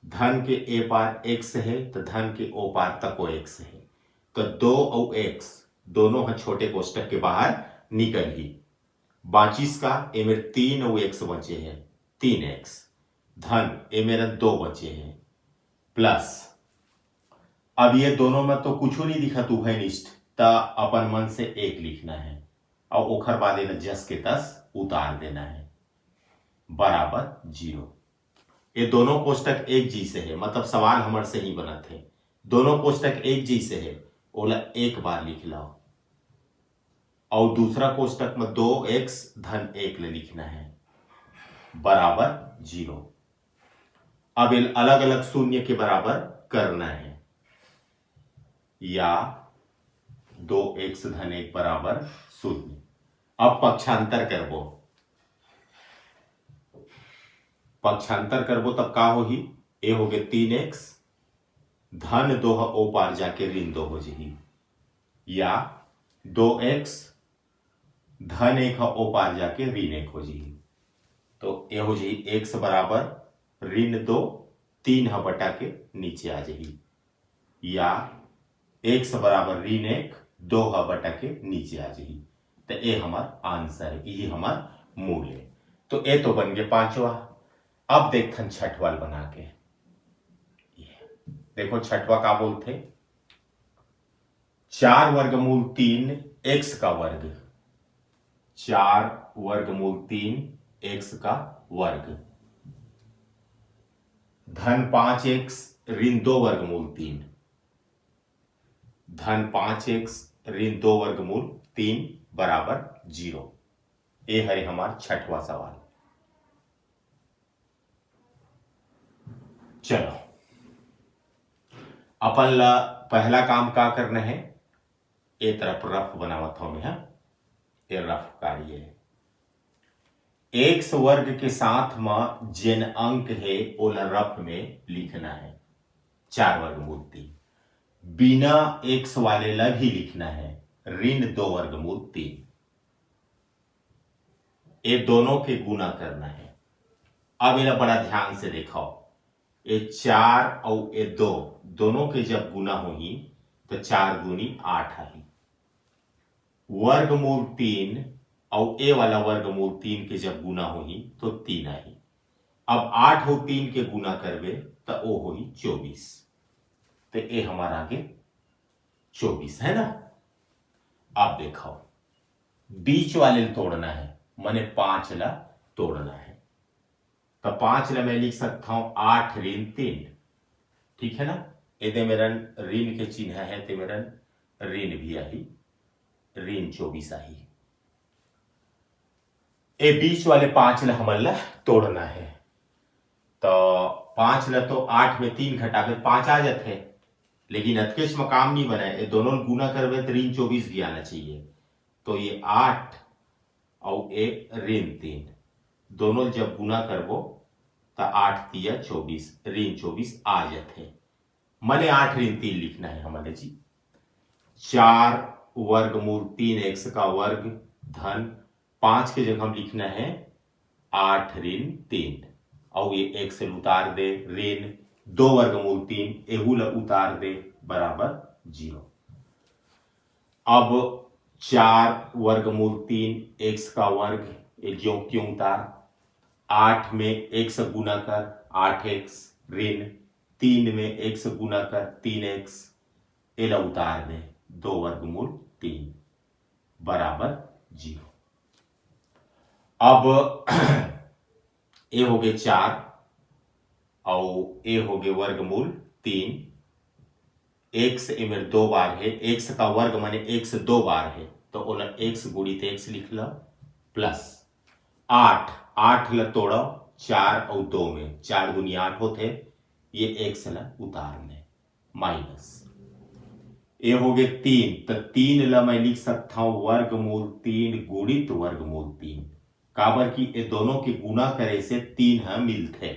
धन के ए पार x है तो धन के ओ पार तक वो x है, तो 2 और x दोनों हैं छोटे कोष्टक के बाहर निकल ही। बाचिस का ए मेरे 3 और x बचे हैं 3x, धन ए मेरा 2 बचे हैं, प्लस अब ये दोनों में तो कुछ नहीं दिखा तू है निष्ठ, ता अपन मन से 1 लिखना है और ओखर बाद जस के तस उतार देना है बराबर 0। ये दोनों कोष्टक एक जी से है, मतलब सवाल हमारे से ही बना थे। दोनों कोष्टक एक जी से है, ओला 1 बार लिख लाओ और दूसरा कोष्टक में 2x धन 1 ले लिखना है बराबर 0। अब इन अलग अलग शून्य के बराबर करना है, या 2x धन 1 बराबर 0। अब पक्षांतर करबो, पक्षांतर करबो तब का हो ही, ए हो गए 3x धन 2 ओ पार जाके ऋण 2 हो जाही, या 2x धन 1 ओ पार जाके ऋण 1 हो जाही, तो ये हो जाही x बराबर ऋण 2 3 बटा के नीचे आ जाही, या x बराबर ऋण 1 2 बटा के नीचे आ जाही। तो ये हमार आंसर है, ये हमार मूल है। तो ये तो बन गए पांचवा। अब देखन छठवाल बना के, देखो छठवा का बोलते 4 वर्गमूल 3 x का वर्ग, 4 वर्गमूल 3 x का वर्ग, धन 5x ऋण 2 वर्गमूल 3, धन 5x ऋण 2 वर्गमूल 3 बराबर 0। ये है हमारा छठवा सवाल। चलो अपन ला पहला काम का करना है, ए तरफ रफ बनावत हूं मैं, ये रफ कार्य है। एक्स वर्ग के साथ में जिन अंक है ओला रफ में लिखना है, 4 वर्गमूल 3, बिना एक्स वाले ला भी लिखना है ऋण 2 वर्गमूल 3। ये दोनों के गुना करना है। अब इन्हें बड़ा ध्यान से देखो, ये 4 और ये 2 दोनों के जब गुना होगी तो 4 दूनी 8 आई, वर्गमूल 3 और ए वाला वर्गमूल 3 के जब गुना होगी तो 3 आई। अब 8 और 3 के गुना करवे तो वो होगी 24, तो ये हमारा आगे 24 है ना। अब देखो बीच वाले तोड़ना है, मैंने 5 ला तोड़ना है, तो 5 ला मैं लिख सकता हूं 8 ऋण 3, ठीक है ना। यदि मेरा ऋण के चिन्ह है तो मेरा ऋण भी आई, ऋण 24 आई। ये बीच वाले 5 ला हमला तोड़ना है, तो 5 ला तो 8 में 3 घटावे 5 आ जाते, लेकिन अतकेश में काम नहीं बना है, ये दोनों गुना करवे तो ऋण 24 भी आना चाहिए। तो ये 8 और ये ऋण 3 दोनों जब गुना करबो तो 8 तिया 24, ऋण 24 आ जाते। मैंने 8 ऋण 3 लिखना है हमारे जी। 4 वर्गमूल 3 x का वर्ग धन 5 के जगह हम लिखना है 8 ऋण 3, और ये x से उतार दे ऋण 2 वर्गमूल 3 एहू ला उतार दे बराबर 0। अब 4 वर्गमूल 3 x का वर्ग ये ज्यों क्यों उतार, 8 में x गुना कर 8x ऋण 3 में x गुना कर 3x, एला उतार दे 2 वर्गमूल 3 बराबर 0। अब ए हो गए 4 और ए हो गए वर्गमूल 3, x ए मेरे 2 बार है, x का वर्ग माने x 2 बार है, तो ओला x गुणित x लिख लो, प्लस 8 ला तोड़ो 4 और 2 में, 4 दूनी 8 होते, ये एक्स ला उतार ले माइनस ये हो गए 3 तो 3 ला मैं लिख सकता हूं वर्गमूल 3 गुणित वर्गमूल 3 काबर की ये दोनों के गुणा करे से 3 है मिलते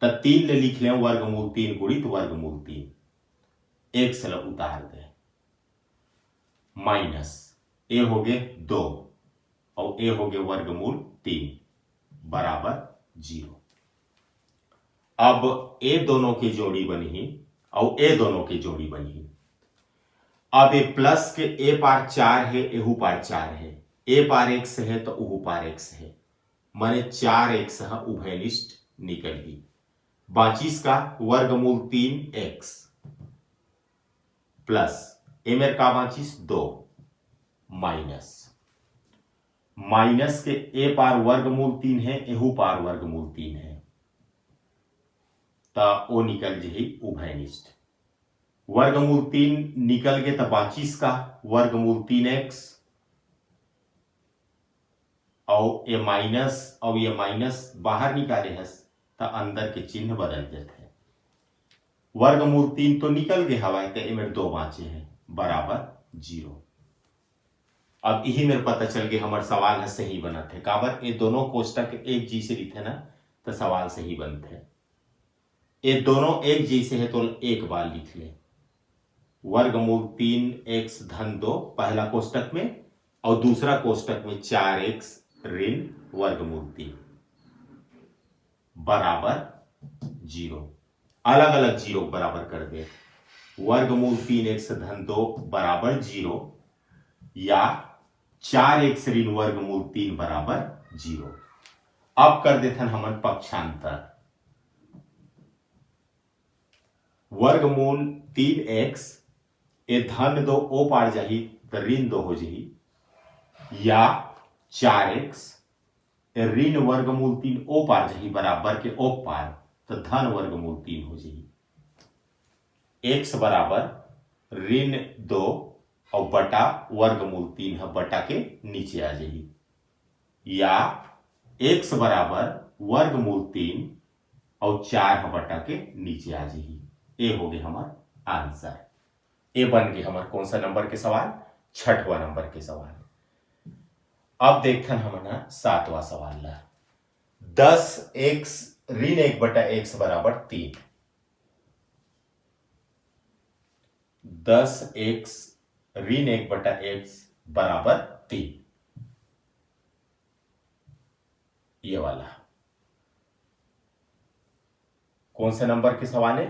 तो 3 ले लिख ले वर्गमूल 3 गुणित वर्गमूल 3 एक्स ला उतार दे माइनस ए हो गए 2 और ए हो गए वर्गमूल 3 बराबर 0। अब ए दोनों की जोड़ी बनी और ए दोनों की जोड़ी बनी। अब ए प्लस के ए पार 4 है एहू पार 4 है ए पार x है तो उहू पार x है माने 4x है उभयनिष्ठ निकल ही बाचीस का वर्गमूल 3x प्लस ए मेरे का बाचीस 2 माइनस माइनस के ए पार वर्गमूल 3 है एहू पार वर्गमूल 3 है तो वो निकल जाही उभयनिष्ठ वर्गमूल 3 निकल गए तो बाचीस का वर्गमूल 3x और ये माइनस बाहर निकाले है तो अंदर के चिन्ह बदल जाते हैं वर्गमूल 3 तो निकल गए हवाई तो इमें 2 बाचे हैं बराबर 0। अब यही मेरे पता चल गया हमारे सवाल है सही बना थे काबर ये दोनों कोष्टक एक जी से लिखे ना तो सवाल सही बनते ये दोनों एक जैसे है तो एक बार लिख ले वर्गमूल 3x धन 2 पहला कोष्टक में और दूसरा कोष्टक में 4x ऋण वर्गमूल 3 बराबर 0 अलग अलग जीरो बराबर कर दे वर्गमूल 3x धन 2 बराबर 0 या 4x ऋण वर्गमूल 3 बराबर 0। अब कर देते हैं हम पक्षांतर वर्गमूल 3x ए धन 2 ओ पार जाही तो ऋण 2 हो जाही या 4x ऋण वर्गमूल 3 ओ पार जाही बराबर के ओ पार तो धन वर्गमूल 3 हो जाही x बराबर ऋण 2 और बटा वर्गमूल 3 है बटा के नीचे आ जाही या x बराबर वर्गमूल 3 और 4 है बटा के नीचे आ जाही ए हो गए हमारा आंसर ए बन गए हमारे कौन सा नंबर के सवाल 6वां नंबर के सवाल। अब देखते हैं हमारा 7वां सवाल ला 10x ऋण 1 बटा x बराबर 3 10x ऋण 1 बटा x बराबर 3 ये वाला कौन से नंबर के सवाल है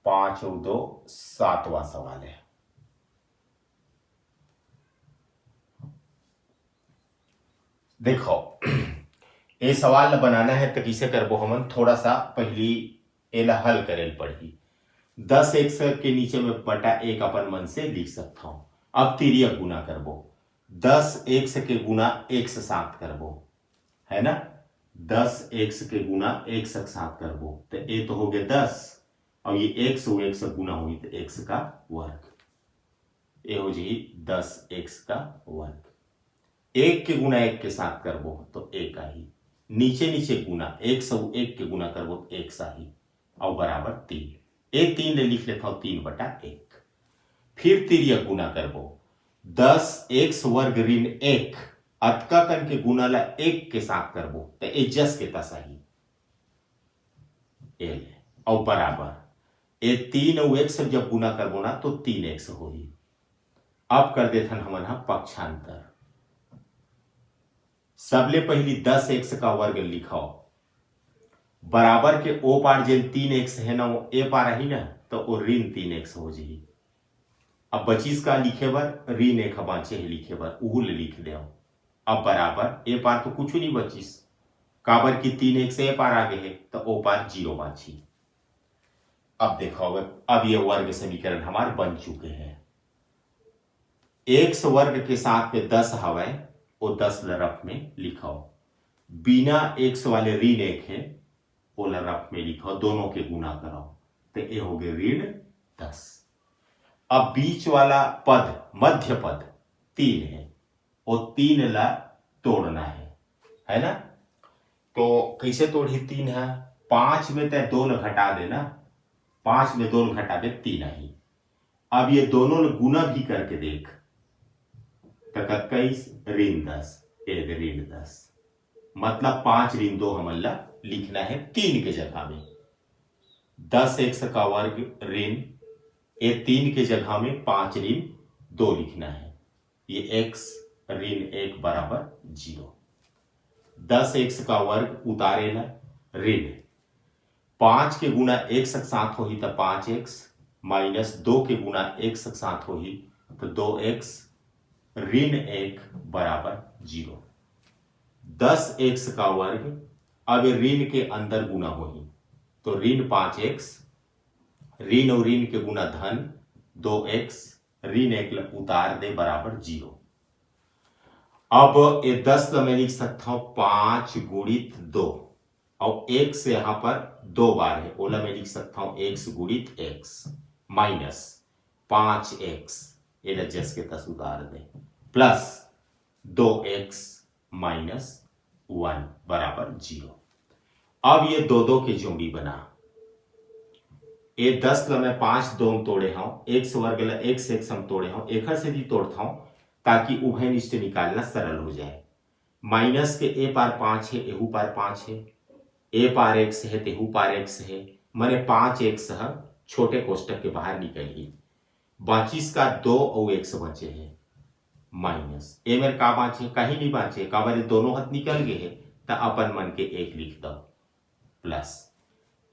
5 और 2 7वां सवाल है। देखो ये सवाल बनाना है तो किसे करबो हमन थोड़ा सा पहली एला हल करेल पड़ी 10x के नीचे में बटा 1 अपन मन से लिख सकता हूं। अब तिर्यक गुना करबो 10x के गुना x साथ करबो है ना 10x के गुना x साथ करबो तो ये तो हो गया 10 और ये x हो x गुना हुई तो x का वर्ग ये हो जाए 10x का वर्ग 1 के गुना 1 के साथ करबो तो 1 आई नीचे नीचे गुना 1 और 1 के गुना करबो तो 1 आई और बराबर 3 ये 3 ले लिख लेता हूं 3 बटा 1 फिर तिर्यक गुना करबो 10x वर्ग ऋण 1 अतका कन के गुना ला 1 के साथ करबो तो ए जस के तस आई एल और बराबर ये 3 और 1 से जब गुना करबो ना तो 3x होगी। अब कर देथन हमन हा पक्षांतर सबले पहली 10x का वर्ग लिखाओ बराबर के ओ पार जेन 3x है ना वो ए पार ही ना तो वो ऋण 3x हो जाही। अब बचीस का लिखे बर ऋण 1 बाचे है लिखे बर उहू ले लिख दे अब बराबर ए पार तो कुछ नहीं बचीस काबर की 3x ए पार आगे है तो ओ पार 0 बाची। अब देखो अब ये वर्ग समीकरण हमारे बन चुके हैं x वर्ग के साथ में 10 हवा वो 10 रफ में लिखाओ बिना x वाले ऋण 1 है वो रफ में लिखाओ दोनों के गुना कराओ तो ये हो गए ऋण 10। अब बीच वाला पद मध्य पद 3 है वो 3 ला तोड़ना है ना तो कैसे तोड़ी 3 है 5 में तय 2 घटा देना 5 में 2 घटावे 3 आई। अब ये दोनों गुना भी करके देख, तक 21 ऋण 10 ऋण 10, मतलब 5 ऋण 2 हमला लिखना है 3 के जगह में। 10x का वर्ग ऋण ये 3 के जगह में 5 ऋण 2 लिखना है। ये x ऋण 1 बराबर 0। 10x का वर्ग उतारेला ऋण 5 के गुना x के साथ होही तो 5x माइनस 2 के गुना x के साथ होही तो 2x ऋण 1 बराबर 0। 10x का वर्ग अब ऋण के अंदर गुना होही तो ऋण 5x ऋण और ऋण के गुना धन 2x ऋण 1 उतार दे बराबर 0। अब ये 10 का मैं लिख सकता हूं 5 गुणित 2 और x यहां पर 2 बार है, ओला मैं लिख सकता हूं x गुणित x माइनस 5x ये जस के तस उतार दे प्लस 2x माइनस 1 बराबर 0। अब ये 2 की जोड़ी बना, ये 10 का मैं 5 2 तोड़े हूं, x वर्ग ला x हम तोड़े हूं, एक से भी तोड़ता हूं ताकि उभयनिष्ठ निकालना सरल हो जाए। माइनस के ए पार 5 है, एहू पार 5 है, ए पार x है, तेहू पार x है, मैंने 5x छोटे कोष्टक के बाहर निकल गई। बाचिस का 2 और x बचे हैं माइनस ए मेरे का बाचे कहीं नहीं बाचे, का बारे दोनों हाथ निकल गए हैं तो अपन मन के 1 लिख दो प्लस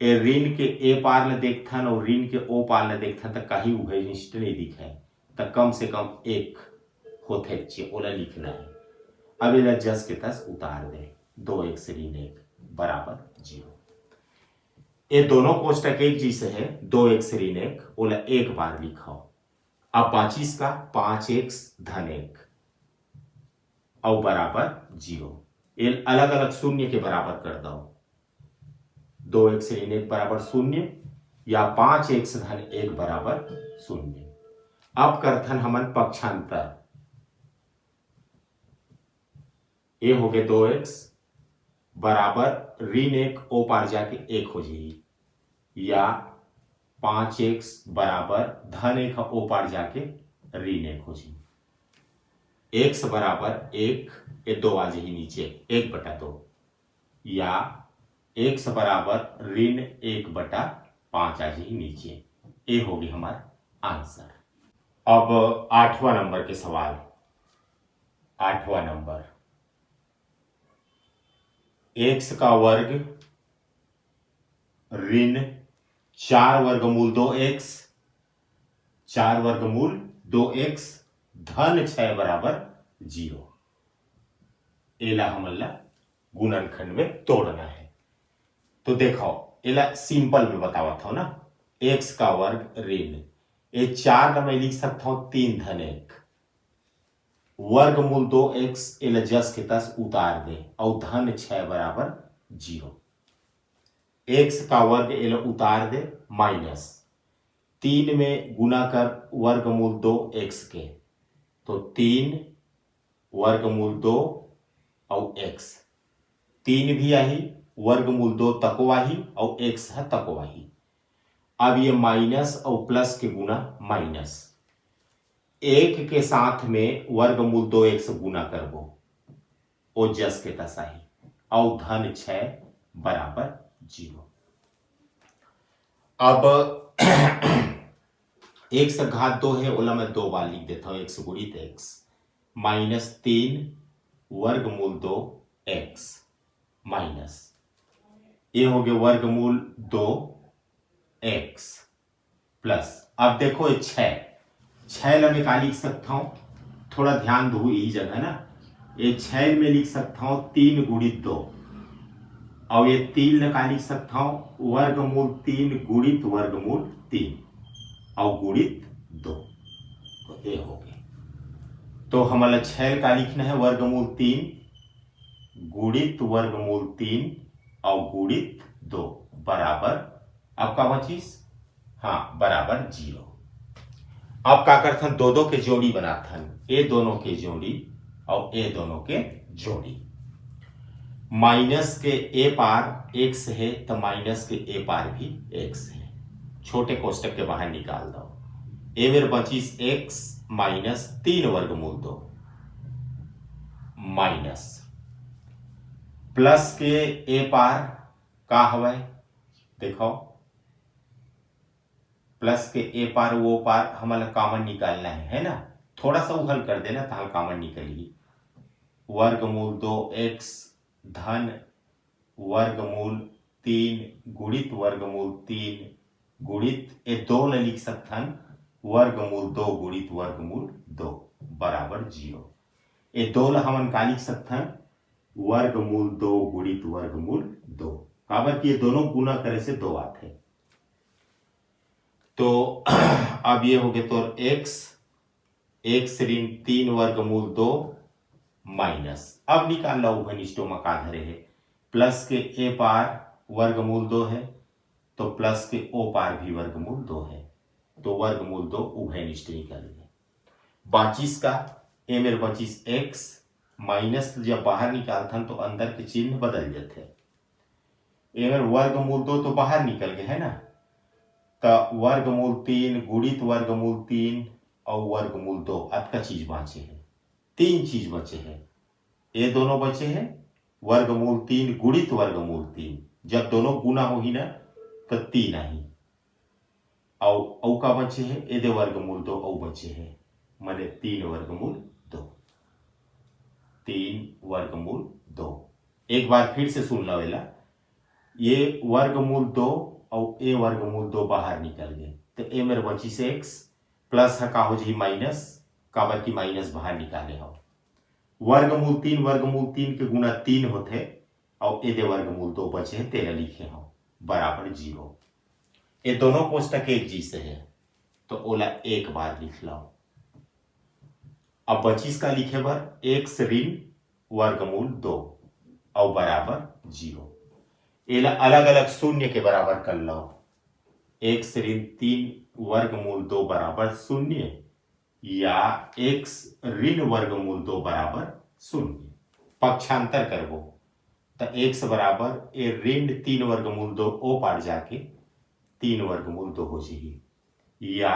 ए ऋण के ए पार ले देखथन और ऋण के ओ पार ले देखथन तो कहीं उभयनिष्ठ नहीं दिखे तो कम से कम 1 होते चाहिए, ओला लिखना है। अब ये जस के तस उतार दे 2x ऋण 1 बराबर 0। ये दोनों कोष्टक एक जैसे है, 2x ऋण 1 ओला एक बार लिखाओ। अब बाचिस का 5x धन 1 और बराबर 0, ये अलग अलग शून्य के बराबर कर दो। 2x ऋण 1 बराबर 0 या 5x धन 1 बराबर 0। अब करथन हमन पक्षांतर, ये हो गए 2x बराबर ऋण 1 ओ पार जाके 1 हो जाएगी, या 5x बराबर धन 1 ओ पार जाके ऋण 1 हो जाएगी। x बराबर 1 ये 2 आ जाएगी नीचे 1/2, या x बराबर ऋण 1/5 आ जाएगी नीचे। ये होगी हमारा आंसर। अब 8वां नंबर के सवाल। 8वां नंबर, x का वर्ग ऋण 4 वर्गमूल 2x 4 वर्गमूल 2x धन 6 बराबर 0। एला हमला गुणनखंड में तोड़ना है। तो देखो एला सिंपल में बतावा था ना, x का वर्ग ऋण ये 4 का मैं लिख सकता हूं 3 धन 1 वर्गमूल 2x एला जस के तस उतार दे और धन 6 बराबर 0। x का वर्ग एला उतार दे माइनस 3 में गुना कर वर्गमूल 2x के तो 3 वर्गमूल 2 और x 3 भी आई वर्गमूल 2 तको आई और x है तको आई। अब ये माइनस और प्लस के गुना माइनस 1 के साथ में वर्गमूल 2x गुना करबो ओ जस के तस आई और धन 6 बराबर 0। अब x घात 2 है, ओला मैं 2 बार लिख देता हूं, x गुणित x माइनस 3 वर्गमूल 2x माइनस ये हो गया वर्गमूल 2x प्लस अब देखो ये 6 ला मैं क्या लिख सकता हूं, थोड़ा ध्यान दो यही जगह ना, ये 6 में लिख सकता हूं 3 गुणित 2 और ये 3 ला क्या लिख सकता हूं वर्गमूल 3 गुणित वर्गमूल 3 और गुणित 2 तो ये हो गया। तो हमारा 6 का लिखना है वर्गमूल 3 गुणित वर्गमूल 3 और गुणित 2 बराबर आपका बचीस हाँ बराबर 0। अब क्या करथन 2 के जोड़ी बनाथन, ए दोनों के जोड़ी और ए दोनों के जोड़ी। माइनस के ए पार x है तो माइनस के ए पार भी x है छोटे कोष्टक के बाहर निकाल दो। ए मेरे बचीस x माइनस 3 वर्गमूल 2 माइनस प्लस के ए पार का हवा देखो, प्लस के ए पार वो पार हमारा कॉमन निकालना है ना, थोड़ा सा हल कर देना तो कॉमन निकलेगी। वर्गमूल 2x धन वर्गमूल 3 गुणित वर्गमूल 3 गुणित ये 2 ले लिख सकथन वर्गमूल 2 गुणित वर्गमूल 2 बराबर 0। ये 2 ला हमन का लिख सकथन वर्गमूल 2 गुणित वर्गमूल 2, काबर कि ये दोनों गुना करे से 2 आते। तो अब ये हो गए तो x ऋण 3 वर्गमूल 2 माइनस, अब निकाल लो उभयनिष्ठों का धरे है, प्लस के ए पार वर्गमूल 2 है तो प्लस के ओ पार भी वर्गमूल 2 है, तो वर्गमूल 2 उभयनिष्ठ निकल गए। बाचीस का ए मेरे बचीस x माइनस जब बाहर निकालथन तो अंदर के चिन्ह बदल जाते। ए मेरे वर्गमूल 2 तो बाहर निकल गए है ना, तो वर्गमूल 3 गुणित वर्गमूल 3 और वर्गमूल 2 अतका चीज बचे है, 3 चीज बचे हैं। ये दोनों बचे हैं वर्गमूल 3 गुणित वर्गमूल 3, जब दोनों गुना होगी ना तो 3 आई औ का बचे है ए दे वर्गमूल 2 औ बचे है, माने 3 वर्गमूल 2, 3 वर्गमूल 2। एक बार फिर से सुन लो वेला, ये वर्गमूल 2 और ए वर्गमूल 2 बाहर निकल गए तो ए मेरे बची से x प्लस है का हो जी माइनस, काबर की माइनस बाहर निकाले हो। वर्गमूल 3 के गुना 3 होते और ए दे वर्गमूल 2 बचे हैं 13 लिखे हो बराबर 0। ये दोनों कोष्टक एक जी से है तो ओला एक बार लिख लो। अब 25 का लिखे बर x ऋण वर्गमूल 2 और बराबर 0, एला अलग अलग शून्य के बराबर कर लो। x ऋण 3 वर्गमूल 2 बराबर 0 या x ऋण वर्गमूल 2 बराबर 0, पक्षांतर करबो तो x बराबर ए ऋण 3 वर्गमूल 2 ओ पार जाके 3 वर्गमूल 2 हो जाएगी, या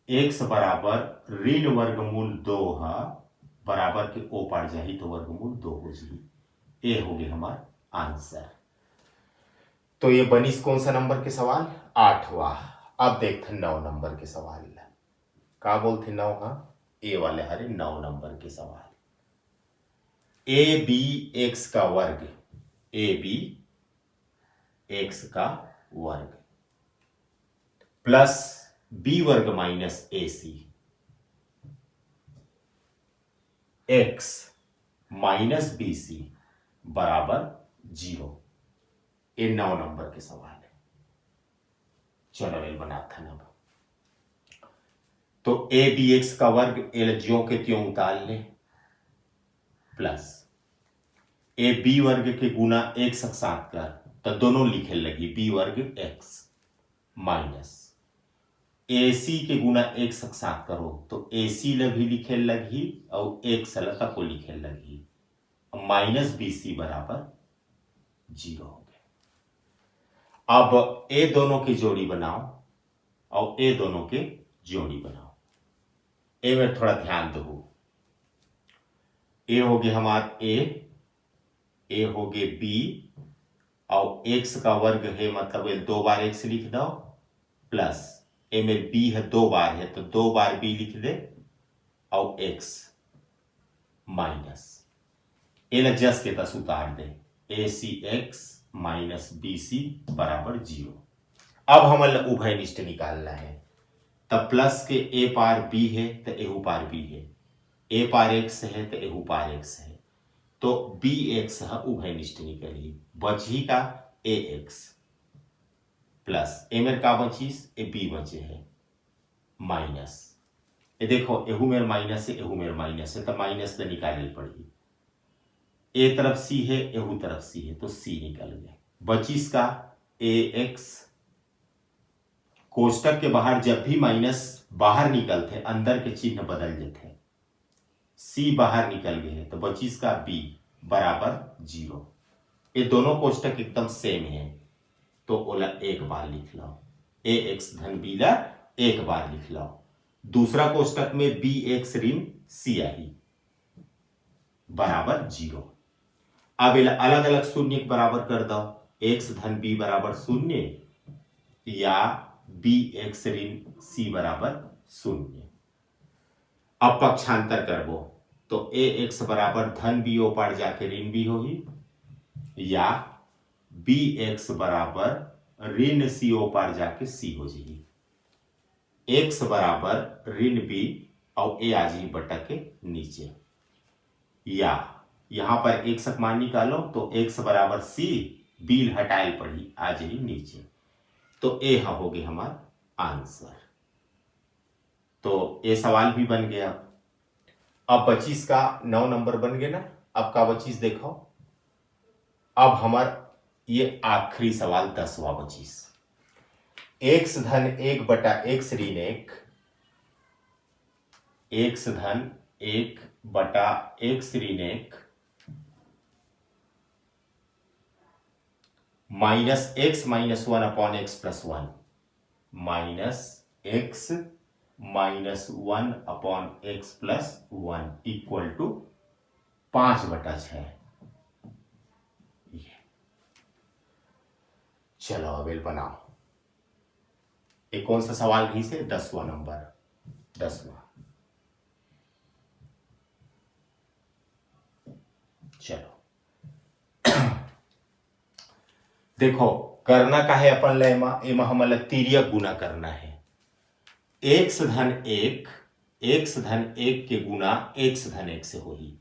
x बराबर ऋण वर्गमूल 2 है बराबर के ओ पार जाही तो वर्गमूल 2 हो जाएगी। ये हो गया हमारा आंसर। तो ये बनिस कौन सा नंबर के सवाल? 8वां। अब देखते 9 नंबर के सवाल का बोलते 9 हाँ ए वाले हरे 9 नंबर के सवाल। ए बी एक्स का वर्ग, ए बी एक्स का वर्ग प्लस बी वर्ग माइनस ए सी एक्स माइनस बी सी बराबर 0। ये 9 नंबर के सवाल है। चलो ये बनाता ना। तो ए बी एक्स का वर्ग एल ज्यों के त्यों उतार ले, प्लस ए बी वर्ग के गुना एक साथ कर तो दोनों लिखे लगी बी वर्ग एक्स माइनस ए सी के गुना एक साथ करो तो ए सी ल भी लिखे लगी और एक सलता को लिखे लगी, माइनस बी सी बराबर 0 हो गए। अब ए दोनों की जोड़ी बनाओ और ए दोनों के जोड़ी बनाओ। ए में थोड़ा ध्यान दो, ए हो गए हमारे ए हो गए बी और एक्स का वर्ग है मतलब 2 बार एक्स लिख दो, प्लस ए में बी है 2 बार है तो 2 बार बी लिख दे और एक्स माइनस ए न जस के तस उतार दे ए सी एक्स माइनस बी सी बराबर 0। अब हमें उभयनिष्ठ निकालना है, तब प्लस के ए पार बी है तो एहू पार बी है, ए पार एक्स है तो एहू पार एक्स है, तो बी एक्स है उभयनिष्ठ निकली। बची का ए एक्स प्लस ए मेरे का बचीस ए बी बचे है माइनस ये देखो एहू मेरे माइनस है एहू मेरे माइनस है तो माइनस तो निकालनी पड़ेगी। ए तरफ सी है एहू तरफ सी है तो सी निकल गए। बचीस का ए एक्स, कोष्टक के बाहर जब भी माइनस बाहर निकलते अंदर के चिन्ह बदल जाते, सी बाहर निकल गए तो बचीस का बी बराबर 0। ये दोनों कोष्टक एकदम सेम है तो ओला एक बार लिख लो। ए एक्स धन बी ला एक बार लिख लो। दूसरा कोष्टक में बी एक्स ऋण सी आई बराबर 0। अब अलग अलग शून्य के बराबर कर दो, एक्स धन बी बराबर 0 या बी एक्स ऋण सी बराबर 0। अब पक्षांतर करबो तो ए एक्स बराबर धन बी ओ पार जाके ऋण बी होगी या बी एक्स बराबर ऋण सी ओ पार जाके सी हो जाएगी। एक्स बराबर ऋण बी और ए आ जाएगी बटा के नीचे, या यहां पर एक्स मान निकालो तो एक्स बराबर सी, बी हटाए पड़ी आ जाएगी नीचे, तो ए हो गए हमारा आंसर। तो ये सवाल भी बन गया। अब 25 का 9 नंबर बन गए ना। अब का 25 देखो, अब हमारा ये आखिरी सवाल 10वां 25। एक्स धन 1 बटा एक्स ऋण 1, एक्स धन 1 बटा एक्स ऋण 1 minus x minus 1 upon x plus 1, minus x minus 1 upon x plus 1 equal to 5/6। चलो अवेल बनाओ। एक कौन सा सवाल भी से 10वां नंबर, 10वां। चलो देखो करना का है अपन एमा हमला तिर्यक गुना करना है। एक्स धन 1 एक्स धन 1 के गुना एक्स धन 1 से होगी,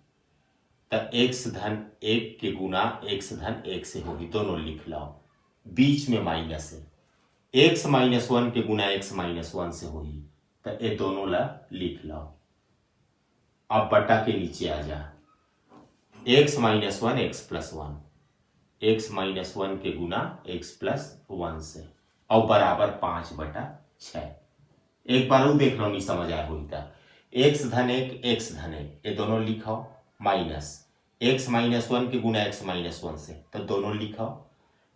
तो एक्स धन 1 के गुना एक्स धन 1 से होगी, दोनों लिख लो। बीच में माइनस है, एक्स माइनस 1 के गुना एक्स माइनस 1 से होगी, तो ये दोनों ला लिख लो। अब बटा के नीचे आ जा, x minus 1 x plus 1, x minus 1 के गुना एक्स प्लस 1 से, और बराबर 5/6। एक बार वो देख लो नहीं समझ आया हुई था। एक्स धन 1 एक्स धन 1 ये दोनों लिखो, माइनस एक्स माइनस 1 के गुना एक्स माइनस 1 से, तो दोनों लिखो।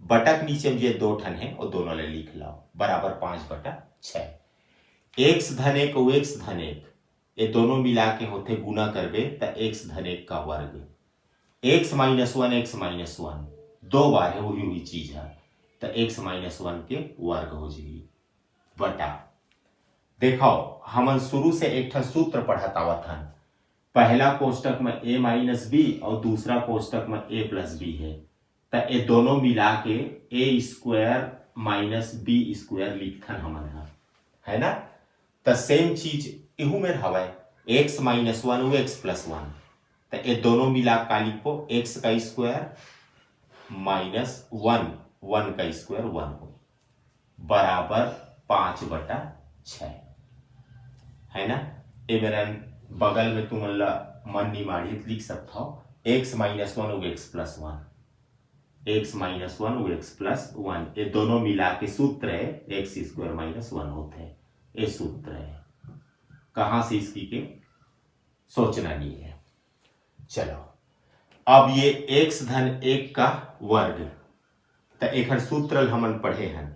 बटक नीचे में जो 2 ठन है वो दोनों ले लिख लो, बराबर 5/6। एक्स धन 1 और एक्स धन 1 ये दोनों मिला के होते गुना करबे तो एक्स धन 1 का वर्ग, एक्स माइनस 1 एक्स माइनस 1 दो बार है वही हुई चीज है, तो एक्स माइनस 1 के वर्ग हो जाएगी बटा। देखो हम शुरू से एक ठन सूत्र पढ़ातावत हन, पहला कोष्टक में a माइनस बी और दूसरा कोष्टक में a प्लस बी है, तो ये दोनों मिला के a square minus b square लिखथन हमन है ना। तो सेम चीज इहू में हवा, एक्स माइनस 1 एक्स प्लस 1, तो ये दोनों मिला का लिखो एक्स का स्क्वायर माइनस 1 का स्क्वायर 1 हो बराबर 5/6 है ना। ये मेरा बगल में तुम मन निमाड़ित लिख सकता हो, x minus 1 x plus 1, x minus 1 x plus 1, ये दोनों मिला के सूत्र है एक्स स्क्वायर माइनस 1 होते हैं, ये सूत्र है। कहां से इसकी के सोचना नहीं है। चलो अब ये एक्स धन 1 का वर्ग, तो एक सूत्र हमन पढ़े हैं,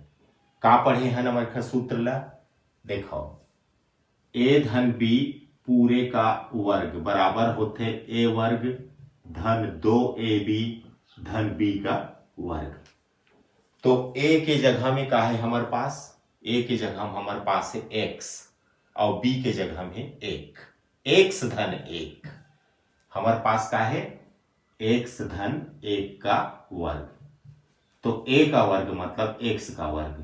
का पढ़े हैं हमारे सूत्र ला देखो, ए धन बी पूरे का वर्ग बराबर होते ए वर्ग धन 2ab धन बी का वर्ग। तो ए के जगह में का है हमारे पास, ए के जगह हमारे पास है x और b के जगह में 1, x धन 1 हमारे पास का है x धन 1 का वर्ग, तो a का वर्ग मतलब x का वर्ग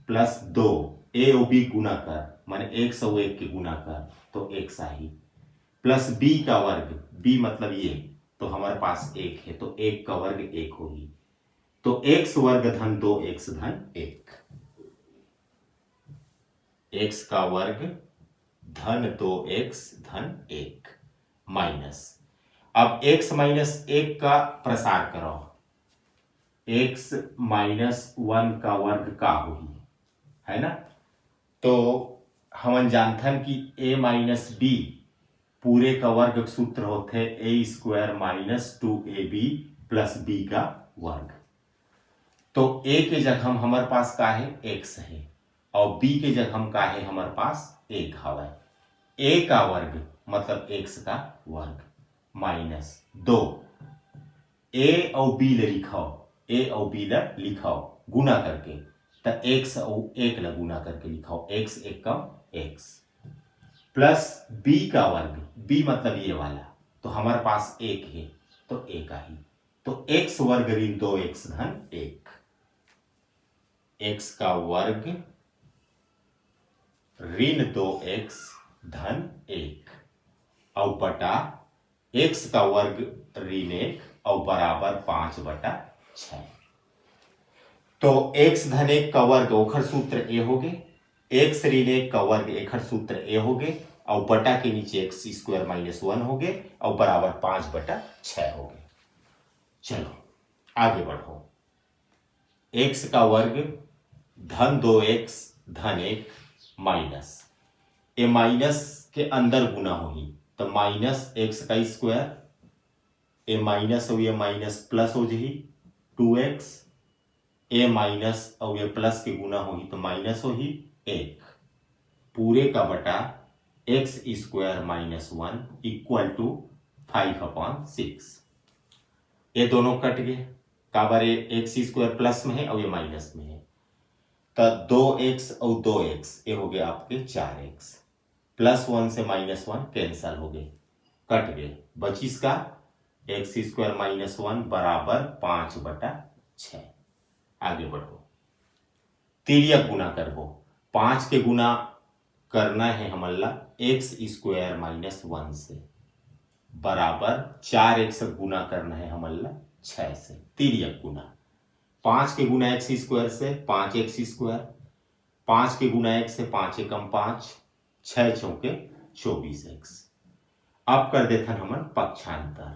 प्लस 2 a और b गुना कर माने 1 और 1 के गुना कर तो x आई, प्लस b का वर्ग b मतलब ये, तो हमारे पास 1 है तो 1 का वर्ग 1 होगी, तो x वर्ग धन 2x धन 1, x का वर्ग धन 2x धन 1 माइनस, अब x माइनस 1 का प्रसार करो, x माइनस 1 का वर्ग का होगी है ना। तो हम जानथन कि a माइनस बी पूरे का वर्ग सूत्र होते a square minus 2ab plus b का वर्ग, तो a के जगह हमारे पास का है x है, और b के जगह हम का है हमारे पास एक हवा a का वर्ग मतलब x का वर्ग माइनस 2 a और b ले लिखाओ, a और b ले लिखाओ गुना करके, तो x और 1 ले गुना करके लिखाओ, x एक का x प्लस b का वर्ग, b मतलब ये वाला, तो हमारे पास 1 है तो 1 आई, तो x वर्ग ऋण 2x धन 1, x का वर्ग ऋण 2x धन 1 और बटा x का वर्ग ऋण 1 और बराबर 5/6। तो x धन 1 का वर्ग ओखर सूत्र ए हो गए, x ऋण 1 का वर्ग एखर सूत्र ए हो गए और बटा के नीचे x स्क्वायर माइनस 1 हो गए और बराबर 5/6 हो गए। चलो आगे बढ़ो, x का वर्ग धन 2x धन 1 माइनस, ए माइनस के अंदर गुना होगी तो माइनस x का स्क्वायर, ए माइनस और ये माइनस प्लस हो जाएगी 2x, ए माइनस और ये प्लस के गुना होगी तो माइनस होगी 1 पूरे का बटा x square minus 1 equal to 5/6। ये दोनों कट गए, काबर x स्क्वायर प्लस में है और ये माइनस में है, तो 2x और 2x ये हो गए आपके 4x, प्लस 1 से माइनस 1 कैंसल हो गए, कट गए, बचिस का x स्क्वायर माइनस 1 बराबर 5/6। आगे बढ़ो, तिर्यक गुना करबो, 5 के गुना करना है हमारा x स्क्वायर माइनस 1 से बराबर 4x गुना करना है हमारा 6 से, तिर्यक गुना, 5 के गुना x स्क्वायर से 5x स्क्वायर, 5 के गुना x से 5 एकम 5, 6 चौके 24x। अब कर देते हैं हम पक्षांतर,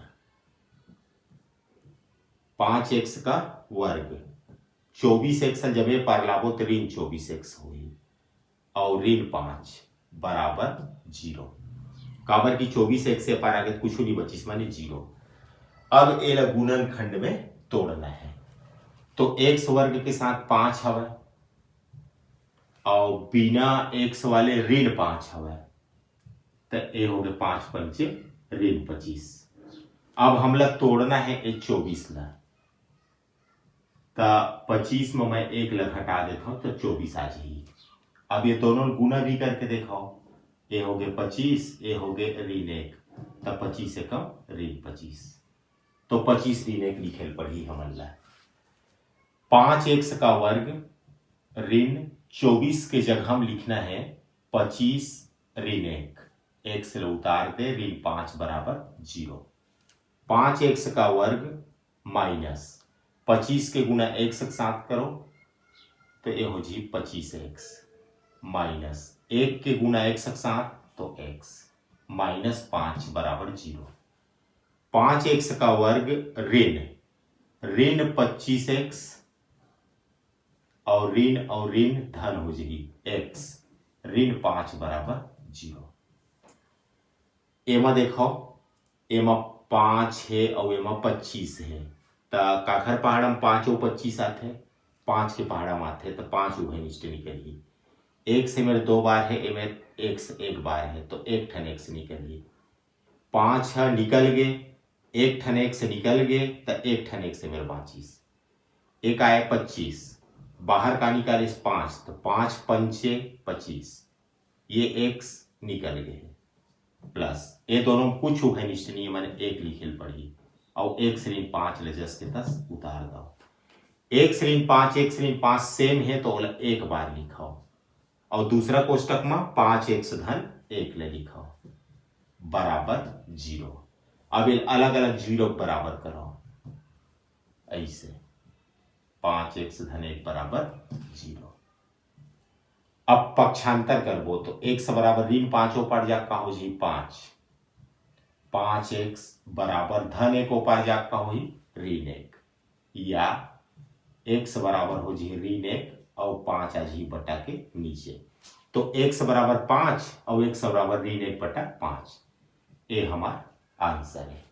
5x का वर्ग 24x जब ये पर लाबो तो ऋण 24x हुई और ऋण 5 बराबर 0, काबर की 24x से पर आगे कुछ नहीं बची माने 0। अब ए गुणन खंड में तोड़ना है, तो x वर्ग के साथ 5 हवा और बिना x वाले ऋण 5 हवा, तो ए हो गए 5 पंचे ऋण 25। अब हमला तोड़ना है ए 24 ला, तो 25 में मैं 1 ला घटा देता हूं तो 24 आ जाएगी। अब ये दोनों गुना भी करके देखाओ, ए हो गए 25, ए हो गए ऋण 1, तो 25 से कम ऋण 25, तो 25 ऋण 1 लिखे पड़ी हमारा। 5x का वर्ग ऋण 24 के जगह हम लिखना है 25 ऋण 1, x से उतार दे ऋण 5 बराबर 0, 5x का वर्ग माइनस 25 के गुना x के साथ करो तो ये हो जी 25x माइनस 1 के गुना x के साथ तो x माइनस 5 बराबर 0, 5x का वर्ग ऋण 25x और ऋण धन हो जाएगी x ऋण 5 बराबर 0। एमा देखो, एमा 5 है और एमा 25 है, तो काखर पहाड़ में 5 और 25 आते, 5 के पहाड़ा में आते तो 5 उभय निष्ठ निकली, 1 से मेरे 2 बार है, ए में x 1 बार है तो 1 ठन x निकली, 5 है निकल गए, 1 ठन x निकल गए तो 1 ठन x से मेरे 25, एक आया 25 बाहर का निकाले 5 तो 5 पंचे 25, ये x निकल गए प्लस ये दोनों कुछ है निष्ठ नहीं मैंने 1 लिखिल पड़ी और 1 ऋण 5 ले जस के 10 उतार दो, 1 ऋण 5 1 ऋण 5 सेम है तो एक बार लिखाओ और दूसरा कोष्टक में 5x धन 1 ले लिखाओ बराबर 0। अब ये अलग अलग 0 बराबर करो, ऐसे 5x धन 1 बराबर 0। अब पक्षांतर करबो तो x बराबर ऋण 5 ऊपर जा का हो जी 5, 5x बराबर धन 1 ऊपर जा का हो ऋण 1, या x बराबर हो जी ऋण 1 और 5 आ जी बटा के नीचे, तो x बराबर 5 और x बराबर ऋण 1 बटा 5, ये हमारा आंसर है।